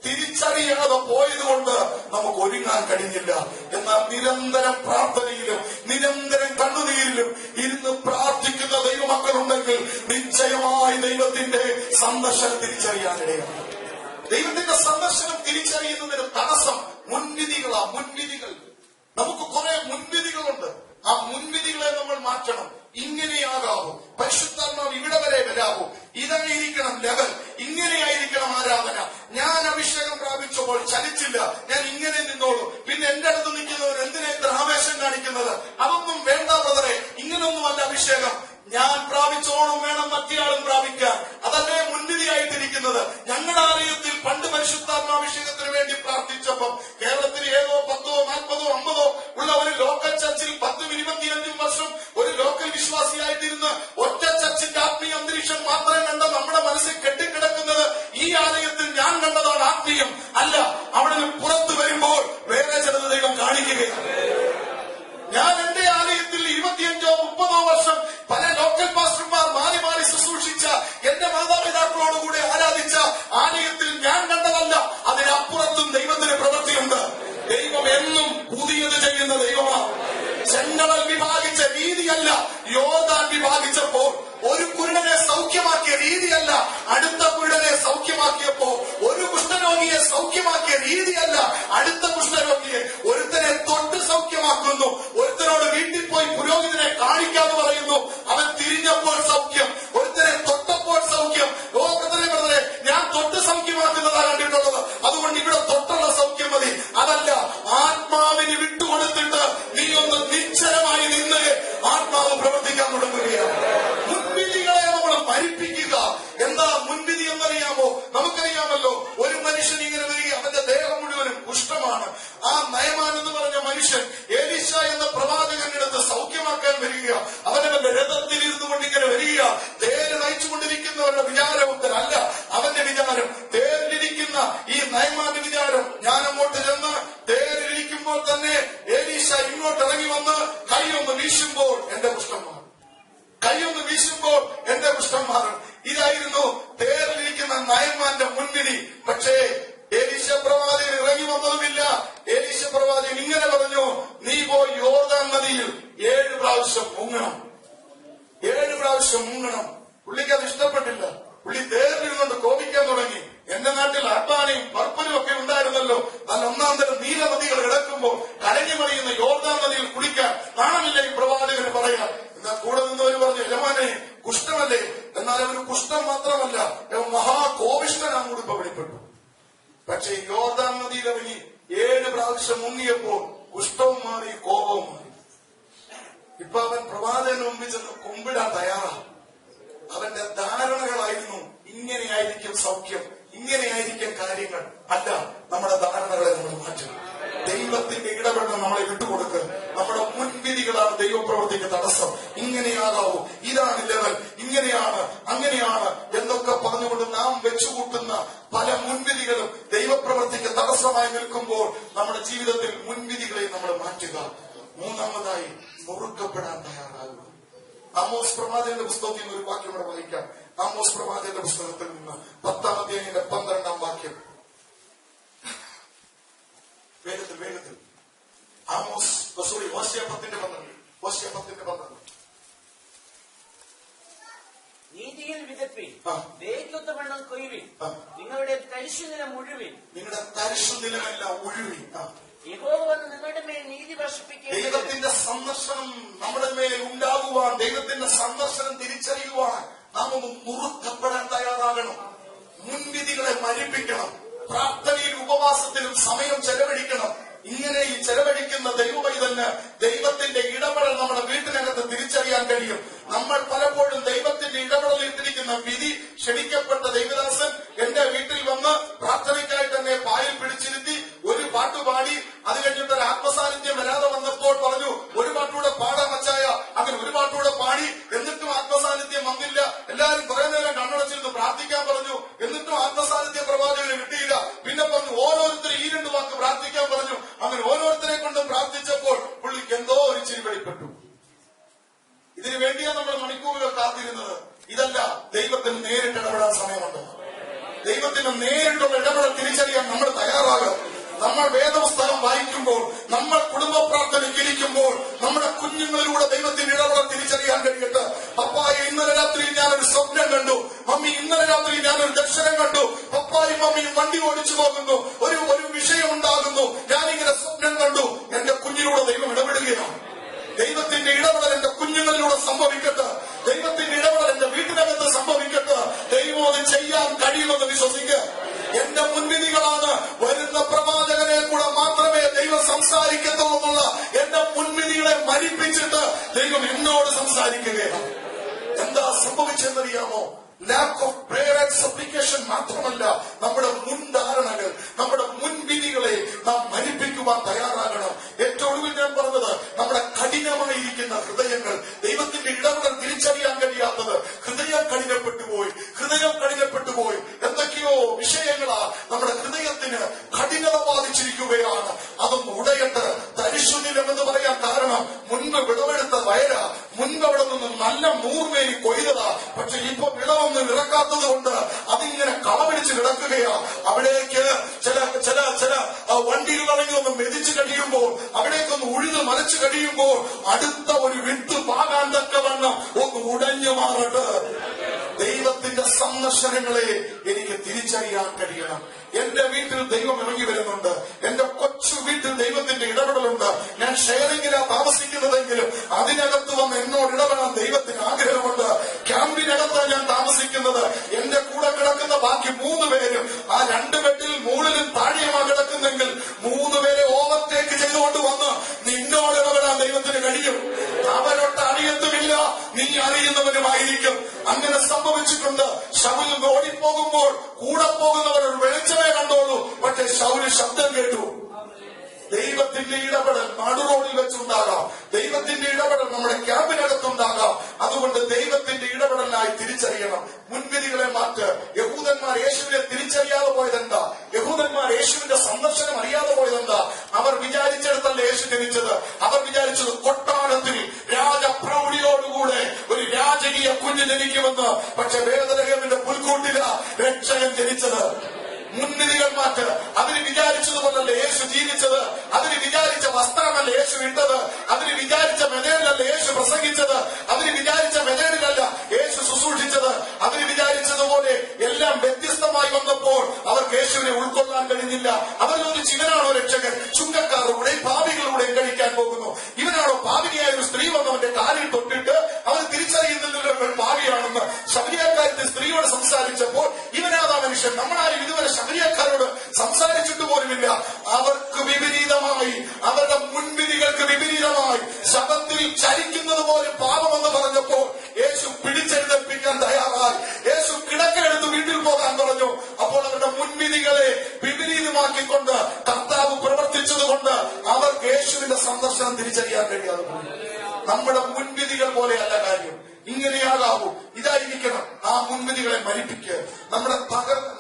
തിരിച്ചറിയാതെ പോയതുകൊണ്ട് നമുക്ക് ഒരുങ്ങാൻ കഴിഞ്ഞില്ല. എന്നാൽ നിരന്തരം പ്രാർത്ഥനയിലും നിരന്തരം കണ്ണുനീരിലും ഇരുന്ന് പ്രാർത്ഥിക്കുന്ന ദൈവമക്കളുണ്ടെങ്കിൽ നിശ്ചയമായി ദൈവത്തിന്റെ സന്ദർശനം തിരിച്ചറിയാനിടയാണ്. ദൈവത്തിന്റെ സന്ദർശനം തിരിച്ചറിയുന്നതിന് തടസ്സം മുൻവിധികൾ. നമുക്ക് കുറെ മുൻവിധികളുണ്ട്. ആ മുൻവിധികളെ നമ്മൾ മാറ്റണം. ഇങ്ങനെയാകാവൂ, പരിശുദ്ധാത്മാവ് ഇവിടെ വരെ വരാവൂ, ഇതായിരിക്കണം ലെവൽ, ഇങ്ങനെയായിരിക്കണം ആരാധന. ഞാൻ അഭിഷേകം പ്രാപിച്ചപ്പോൾ ചലിച്ചില്ല, ഞാൻ ഇങ്ങനെ നിന്നോളൂ. പിന്നെ എന്റെ അടുത്ത് നിൽക്കുന്നവർ എന്തിനാ ഇത്ര ആവേശം കാണിക്കുന്നത്? അതൊന്നും വേണ്ട ബ്രദറെ, ഇങ്ങനൊന്നുമല്ല അഭിഷേകം. ഞാൻ പ്രാപിച്ചോണം വേണം മറ്റേയാളും പ്രാപിക്കാൻ. അതല്ലേ മുൻവിധിയായിട്ടിരിക്കുന്നത്. ഞങ്ങളുടെ ആലയത്തിൽ പണ്ട് പരിശുദ്ധാത്മാഭിഷേകത്തിന് വേണ്ടി പ്രാർത്ഥിച്ചപ്പം കേരളത്തിൽ ഏതോ 10, 40, 50 ഉള്ള ഒരു ലോക്കൽ ചർച്ചിൽ 10-25 വർഷം ഒരു ലോക്കൽ വിശ്വാസിയായിട്ടിരുന്ന് ഒറ്റ ചർച്ചിന്റെ ആത്മീയ അന്തരീക്ഷം മാത്രം കണ്ട നമ്മുടെ മനസ്സിൽ കെട്ടിക്കിടക്കുന്നത് ഈ ആലയത്തിൽ ഞാൻ കണ്ടതാണ് ആത്മീയം അല്ല. അവിടെ പുറത്തു വരുമ്പോൾ വേറെ ചിലത് ദൈവം കാണിക്കുകയാണ്. ഞാൻ എന്റെ ആലയത്തിൽ 25-30 വർഷം പല ലോക്കൽ പാസ്റ്റർമാർ മാറി മാറി ശുശ്രൂഷിച്ച എന്റെ മാതാപിതാക്കളോടുകൂടി ആരാധിച്ച ആലയത്തിൽ ഞാൻ കണ്ടതല്ല. അതിനപ്പുറം വീശുമ്പോൾ എന്റെ കുഷ്ഠം മാറും. ഇതായിരുന്നു തേരിലിരിക്കുന്ന നയന്മാന്റെ മുൻവിധി. പക്ഷേ എലീശ പ്രവാചകൻ ഇറങ്ങി വന്നതുമില്ല. എലീശ പ്രവാചകൻ ഇങ്ങനെ പറഞ്ഞു, നീ പോയി യോർദാൻ നദിയിൽ 7 പ്രാവശ്യം മുങ്ങണം. 7 പ്രാവശ്യം മുങ്ങണം. പുള്ളിക്ക് അത് ഇഷ്ടപ്പെട്ടില്ല. പുള്ളി തേരിലിരുന്നുകൊണ്ട് കോപിക്കാൻ തുടങ്ങി. എന്റെ നാട്ടിൽ അർബാനയും പർപ്പനും ഒക്കെ ഉണ്ടായിരുന്നല്ലോ. നല്ല ഒന്നാം തരം നീല നദികൾ കിടക്കുമ്പോൾ കലങ്ങി മറിയുന്ന യോർദാൻ നദിയിൽ കുളിക്കാൻ നാണമില്ല ഈ പ്രവാചകന് പറയാം. എന്നാൽ കൂടെ നിന്നവര് പറഞ്ഞു, യജമാനെ കുഷ്ഠമല്ലേ? എന്നാൽ അവര് കുഷ്ഠം മാത്രമല്ല, മഹാകോപിഷ്ഠനാണ് ഇപ്പൊ വെളിപ്പെട്ടു. പക്ഷെ യോർദാൻ നദിയിൽ അവന് 7 പ്രാവശ്യം മുങ്ങിയപ്പോൾ കുഷ്ഠവും മാറി, കോപവും മാറി. ഇപ്പൊ അവൻ പ്രവാചകന് മുമ്പിൽ ചെന്ന് കുമ്പിടാൻ തയ്യാറാണ്. അവന്റെ ധാരണകളായിരുന്നു ഇങ്ങനെയായിരിക്കും സൗഖ്യം, ഇങ്ങനെയായിരിക്കും കാര്യങ്ങൾ. അല്ല, നമ്മുടെ ധാരണകളെ നമ്മൾ മാറ്റണം. ദൈവത്തിന്റെ ഇടപെടൽ നമ്മളെ വിട്ടുകൊടുക്കുക. നമ്മുടെ മുൻവിധികളാണ് ദൈവപ്രവൃത്തിക്ക് തടസ്സം. ഇങ്ങനെയാകാവൂ, ഇതാണ് ലെവൽ, ഇങ്ങനെയാണ്, അങ്ങനെയാണ് എന്നൊക്കെ പറഞ്ഞുകൊണ്ട് നാം വെച്ചുകൂട്ടുന്ന പല മുൻവിധികളും ദൈവപ്രവൃത്തിക്ക് തടസ്സമായി നിൽക്കുമ്പോൾ നമ്മുടെ ജീവിതത്തിൽ മുൻവിധികളെ നമ്മൾ മാറ്റുക. മൂന്നാമതായി മുറുക്കപ്പെടാൻ തയ്യാറാകുക. ആമോസ് പ്രവാചകന്റെ പുസ്തകത്തിൽ നിന്ന് ഒരു വാക്യം ഇവിടെ വായിക്കാം. ആമോസ് പ്രവാചകന്റെ പുസ്തകത്തിൽ നിന്ന് 10-ാം അധ്യായത്തിന്റെ 12-ാം വാക്യം. വേഗത്തിൽ ആമോസ് ഓശിയ 10:12. നീതിയിൽ വിതപ്പി, ദൈവത്വവണ്ണം കൊയ്യുവിൻ, നിങ്ങളുടെ തരിശുനിലം മുഴുവിൻ. നിങ്ങളുടെ തരിശുനിലമെല്ലാം ഒഴുവിൻ. യഹോവ വന്ന് നിങ്ങളുടെ മേൽ നീതി വർഷിപ്പിക്കുക. ദൈവത്തിന്റെ സന്ദർശനം നമ്മുടെ മേൽ ഉണ്ടാകുവാൻ, ദൈവത്തിന്റെ സന്ദർശനം തിരിച്ചറിയുവാൻ നാം ഒന്ന് മുറുക്കപ്പെടാൻ തയ്യാറാകണം. മുൻവിധികളെ മരിപ്പിക്കണം. പ്രാർത്ഥനയിലും ഉപവാസത്തിലും സമയം ചെലവഴിക്കണം. ഇങ്ങനെ ഈ ചെലവഴിക്കുന്ന ദൈവവൈതലിന് ദൈവത്തിന്റെ ഇടപെടൽ നമ്മുടെ വീട്ടിനകത്ത് തിരിച്ചറിയാൻ കഴിയും. നമ്മൾ പലപ്പോഴും ദൈവത്തിന്റെ ഇടപെടലിൽ ഇട്ടിരിക്കുന്ന വിധി ക്ഷണിക്കപ്പെട്ട ദൈവദാസൻ എന്റെ വീട്ടിൽ വന്ന് പ്രാർത്ഥനയ്ക്കായിട്ട് എന്നെ പായിൽ പിടിച്ചിരുത്തി ഒരു പാട്ടുപാടി. അത് കഴിഞ്ഞിട്ട് ഒരു ആത്മസാന്നിധ്യം വരാതെ വന്നപ്പോൾ പറഞ്ഞു, ഒരു പാട്ടുകൂടെ പാടാൻ വച്ചായ. അങ്ങനെ ഒരു പാട്ടുകൂടെ പാടി. എന്നിട്ടും ആത്മസാന്നിധ്യം വന്നില്ല. എല്ലാവരും കുറെ നേരം കണ്ണടച്ചിരുന്ന് പ്രാർത്ഥിക്കാൻ പറഞ്ഞു. എന്നിട്ടും ആത്മസാന്നിധ്യം പ്രവാചകന് കിട്ടിയില്ല. പിന്നെ പറഞ്ഞു, ഓരോരുത്തരും ഈ 2 വാക്ക് പ്രാർത്ഥിക്കാൻ പറഞ്ഞു. അങ്ങനെ ഓരോരുത്തരെ കൊണ്ടും പ്രാർത്ഥിച്ചപ്പോൾ പുള്ളിക്ക് എന്തോ ഒരു ചിരി വെളിപ്പെട്ടു. ഇതിനു വേണ്ടിയാണ് നമ്മൾ മണിക്കൂറുകൾ കാത്തിരുന്നത്. ഇതല്ല, ദൈവത്തിന് നേരിട്ട് ഇടപെടാൻ സമയമുണ്ട്. ദൈവത്തിന് നേരിട്ടുള്ള ഇടപെടൽ തിരിച്ചറിയാൻ നമ്മൾ തയ്യാറാകും. നമ്മൾ വേദപുസ്തകം വായിക്കുമ്പോൾ, നമ്മൾ കുടുംബ പ്രാർത്ഥനയ്ക്ക് ഇരിക്കുമ്പോൾ നമ്മുടെ കുഞ്ഞുങ്ങളിലൂടെ ദൈവത്തിന്റെ ഇടപെടൽ തിരിച്ചറിയാൻ കഴിയട്ടെ. പപ്പായ ഇന്നലെ രാത്രി ഞാനൊരു സ്വപ്നം കണ്ടു. മമ്മി ഇന്നലെ രാത്രി ഞാനൊരു ദർശനം കണ്ടു. പപ്പായും മമ്മിയും വണ്ടി ഓടിച്ചു പോകുന്നു. ഒരു വിഷയം ഉണ്ടാകുന്നു. ഞാനിങ്ങനെ സ്വപ്നം കണ്ടു. എന്റെ കുഞ്ഞിലൂടെ ദൈവം ഇടപെടുകയാണ്. ദൈവത്തിന്റെ ഇടപെടൽ എന്റെ കുഞ്ഞുങ്ങളിലൂടെ സംഭവിക്കട്ടെ. ദൈവത്തിന്റെ ഇടപെടൽ എന്റെ വീട്ടിനകത്ത് സംഭവിക്കട്ടെ. ദൈവം അത് ചെയ്യാൻ കഴിയുമെന്ന് വിശ്വസിക്കുക. എന്റെ മുൻവിധികളാണ്. വരുന്ന പ്രവാചകനെ കൂടെ മാത്രമേ ദൈവം സംസാരിക്കത്തുള്ളൂ എന്നുള്ള എന്റെ മുൻവിധികളെ മരിപ്പിച്ചിട്ട് ദൈവം എന്നോട് സംസാരിക്കുകയാണ്. എന്താ സംഭവിച്ചെന്നറിയാമോ? Lack of prayer and supplication മാത്രമല്ല, നമ്മുടെ മുൻധാരണകൾ, നമ്മുടെ മുൻവിധികളെ നാം മരിപ്പിക്കുവാൻ തയ്യാറാകണം. ഏറ്റവും ഒടുവിൽ ഞാൻ പറഞ്ഞത്, നമ്മുടെ കഠിനമായിരിക്കുന്ന ഹൃദയങ്ങൾ, ദൈവത്തിന്റെ ഇടപെടൽ തിരിച്ചറിയാൻ കഴിയാത്തത്. ഹൃദയം കഠിനപ്പെട്ടുപോയി. എന്തൊക്കെയോ വിഷയങ്ങളാ നമ്മുടെ ഹൃദയത്തിന് കഠിനത ബാധിച്ചിരിക്കുകയാണ്. അതൊന്ന് ഉടയട്ട്. തരിശുനിലം എന്ന് പറയാൻ കാരണം, മുൻപ് വിളവെടുത്ത വയല, മുൻപ് അവിടെ നിന്ന് നല്ല മൂർമേനി കൊയ്തതാ. പക്ഷെ ഇപ്പൊ വിളവൊന്നും ഇറക്കാത്തത് കൊണ്ട് അതിങ്ങനെ കളപിടിച്ച് കിടക്കുകയാ. അവിടേക്ക് ചില വണ്ടികൾ ഇറങ്ങി ഒന്ന് മെതിച്ചു കഴിയുമ്പോൾ, അവിടേക്കൊന്ന് ഉഴുത് മലച്ചു കഴിയുമ്പോൾ അടുത്ത ഒരു വിത്ത് പാകാൻ തക്കവണ്ണം ഒന്ന് ഉടഞ്ഞു മാറട്ടെ. ദൈവത്തിന്റെ സന്ദർശനങ്ങളെ എനിക്ക് തിരിച്ചറിയാൻ കഴിയണം. എന്റെ വീട്ടിൽ ദൈവം ഇറങ്ങി വരുന്നുണ്ട്. എന്റെ കൊച്ചു വീട്ടിൽ ദൈവത്തിന്റെ ഇടപെടലുണ്ട്. ഞാൻ ഷെയറിംഗിലാണ് താമസിക്കുന്നതെങ്കിലും അതിനകത്ത് വന്ന് എന്നോട് ഇടപെടാൻ ദൈവത്തിന് ആഗ്രഹമുണ്ട്. ക്യാമ്പിനകത്താണ് ഞാൻ താമസിക്കുന്നത്. എന്റെ കൂടെ കിടക്കുന്ന ബാക്കി 3 പേരും ആ 2 ബെഡിൽ മുകളിലും താഴെയുമാണ് കിടക്കുന്നെങ്കിൽ 3 പേരെ ഓവർടേക്ക് ചെയ്തുകൊണ്ട് വന്ന് നിന്നോട് ഇടപെടാൻ ദൈവത്തിന് കഴിയും. അവരൊട്ട് അറിയത്തുമില്ല, നീ അറിയുന്നവനുമായിരിക്കും. അങ്ങനെ സംഭവിച്ചിട്ടുണ്ട്. ശൗൽ ഓടിപ്പോകുമ്പോൾ കൂടെ പോകുന്നവർ ഒരു വെളിച്ചമേ കണ്ടോളൂ. പക്ഷെ ശൗല് ശബ്ദം കേട്ടു. ദൈവത്തിന്റെ ഇടപെടൽ നടുറോഡിൽ വെച്ചുണ്ടാകാം. ദൈവത്തിന്റെ ഇടപെടൽ നമ്മുടെ ക്യാമ്പിനകത്തുണ്ടാകാം. അതുകൊണ്ട് ദൈവത്തിന്റെ ഇടപെടലിനായി തിരിച്ചറിയണം. മുൻവിധികളെ മാറ്റ്. യഹൂദന്മാർ യേശുവിനെ തിരിച്ചറിയാതെ പോയതെന്താ? യഹൂദന്മാർ യേശുവിന്റെ സന്ദർശനം അറിയാതെ പോയതെന്താ? അവർ വിചാരിച്ചെടുത്തല്ല യേശു ജനിച്ചത്. അവർ വിചാരിച്ചത് കൊട്ടാരത്തിൽ രാജപ്രൗഢിയോടുകൂടെ ഒരു രാജ അഴുകിയ കുഞ്ഞ് ജനിക്കുമെന്ന്. പക്ഷെ ബേത്ലഹേമിന്റെ പുൽക്കൂട്ടില രക്ഷകൻ ജനിച്ചത്. മുൻവിധികൾ മാറ്റ്. അതിന് വിചാരിച്ചതുപോലല്ല യേശു ജീവിച്ചത്. അതിന് വിചാരിച്ച വസ്ത്രമല്ല യേശു ഇട്ടത്. അതിന് വിചാരിച്ച മെനയിലല്ല യേശു പ്രസംഗിച്ചത്. അതിന് വിചാരിച്ച മെനയിലല്ല യേശു ശുശ്രൂഷിച്ചത്. അതിന് വിചാരിച്ചതുപോലെ എല്ലാം വ്യത്യസ്തമായി വന്നപ്പോൾ അവർക്ക് യേശുവിനെ ഉൾക്കൊള്ളാൻ കഴിഞ്ഞില്ല. അവരൊരു ഇവനാണോ രക്ഷകൻ? ചുങ്കക്കാരുടെ പാപികളുടെ കഴിക്കാൻ പോകുന്നു. ഇവനാണോ പാപിനിയായ ഒരു സ്ത്രീ വന്നവന്റെ കാലിൽ തൊട്ടിട്ട് അവൻ തിരിച്ചറിയുന്നില്ലല്ലോ പാപിയാണെന്ന്. ശബരിയാക്കാരത്തെ സ്ത്രീയോട് സംസാരിച്ചപ്പോൾ ഇവനാതാ മനുഷ്യൻ. നമ്മളാരും ഇതുവരെ ശബരിയാക്കാരോട് സംസാരിച്ചിട്ട് പോലുമില്ല. അവർക്ക് വിപരീതമായി, അവരുടെ മുൻവിധികൾക്ക് വിപരീതമായി ശബത്തിൽ ചരിക്കുന്നത് പോലെ പാപമെന്ന് പറഞ്ഞപ്പോൾ യേശു പിടിച്ചെഴുന്നേൽപ്പിക്കാൻ തയ്യാറായി. യേശു കിടക്കെടുത്ത് വീട്ടിൽ പോകാൻ പറഞ്ഞു. അപ്പോൾ അവരുടെ മുൻവിധികളെ വിപരീതമാക്കിക്കൊണ്ട് കർത്താവ് പ്രവർത്തിച്ചതുകൊണ്ട് അവർക്ക് യേശുവിന്റെ സന്ദർശനം തിരിച്ചറിയാൻ കഴിയാതെ പോയി. നമ്മുടെ മുൻവിധികൾ പോലെയല്ല കാര്യം. ഇങ്ങനെയാകാവൂ, ഇതായിരിക്കണം. ആ മുൻവിധികളെ മരിപ്പിക്കുക.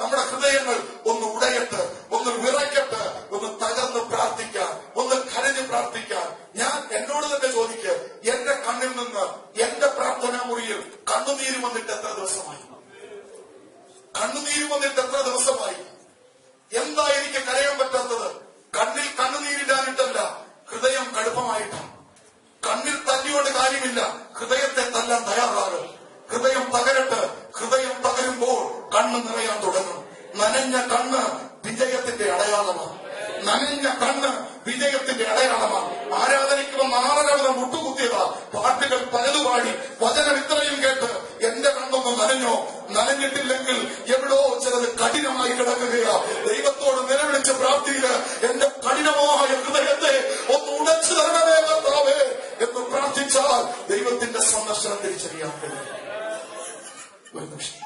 നമ്മുടെ ഹൃദയങ്ങൾ ഒന്ന് ഉടയട്ട്, ഒന്ന് വിറയ്ക്കട്ട്, ഒന്ന് തകർന്ന് പ്രാർത്ഥിക്കാൻ, ഒന്ന് കരഞ്ഞ് പ്രാർത്ഥിക്കാൻ. ഞാൻ എന്നോട് തന്നെ ചോദിക്കുക, എന്റെ കണ്ണിൽ നിന്ന് എന്റെ പ്രാർത്ഥനാ മുറിയിൽ കണ്ണുനീര് വന്നിട്ട് എത്ര ദിവസമായി? കണ്ണുനീര് വന്നിട്ട് എത്ര ദിവസമായി? എന്താ എനിക്ക് കരയാൻ പറ്റാത്തത്? കണ്ണിൽ കണ്ണുനീരിടാനിട്ടല്ല, ഹൃദയം കടുപ്പമായിട്ടാണ്. കണ്ണിൽ തല്ലിയോട് കാര്യമില്ല, ഹൃദയത്തെ തല്ലാൻ തയ്യാറാകും. ഹൃദയം തകരട്ട്. ഹൃദയം തകരുമ്പോൾ കണ്ണ് നിറയാൻ തുടങ്ങും. നനഞ്ഞ കണ്ണ് വിജയത്തിന്റെ അടയാളമാണ്. നനഞ്ഞ കണ്ണ് വിജയത്തിന്റെ അടയാളമാണ്. ആരാധനയ്ക്ക് വന്ന് 6:30 മുതൽ മുട്ടുകുത്തിയതാ. പാട്ടുകൾ പലതുപാടി വചനം ഇത്രയും കേട്ട് എന്റെ കണ്ണൊന്ന് നനഞ്ഞോ? നനഞ്ഞിട്ടില്ലെങ്കിൽ എവിടോ ചിലത് കഠിനമായി കിടക്കുകയാ. ദൈവത്തോട് നിലവിളിച്ച് പ്രാർത്ഥിക്കുക, എന്റെ കഠിനമായ ഹൃദയത്തെ ഒന്ന് ഉടച്ചു തരണമേ കർത്താവേ എന്ന് പ്രാർത്ഥിച്ചാൽ ദൈവത്തിന്റെ സന്ദർശനം തിരിച്ചറിയാൻ കഴിയും. ഒരു നിമിഷം.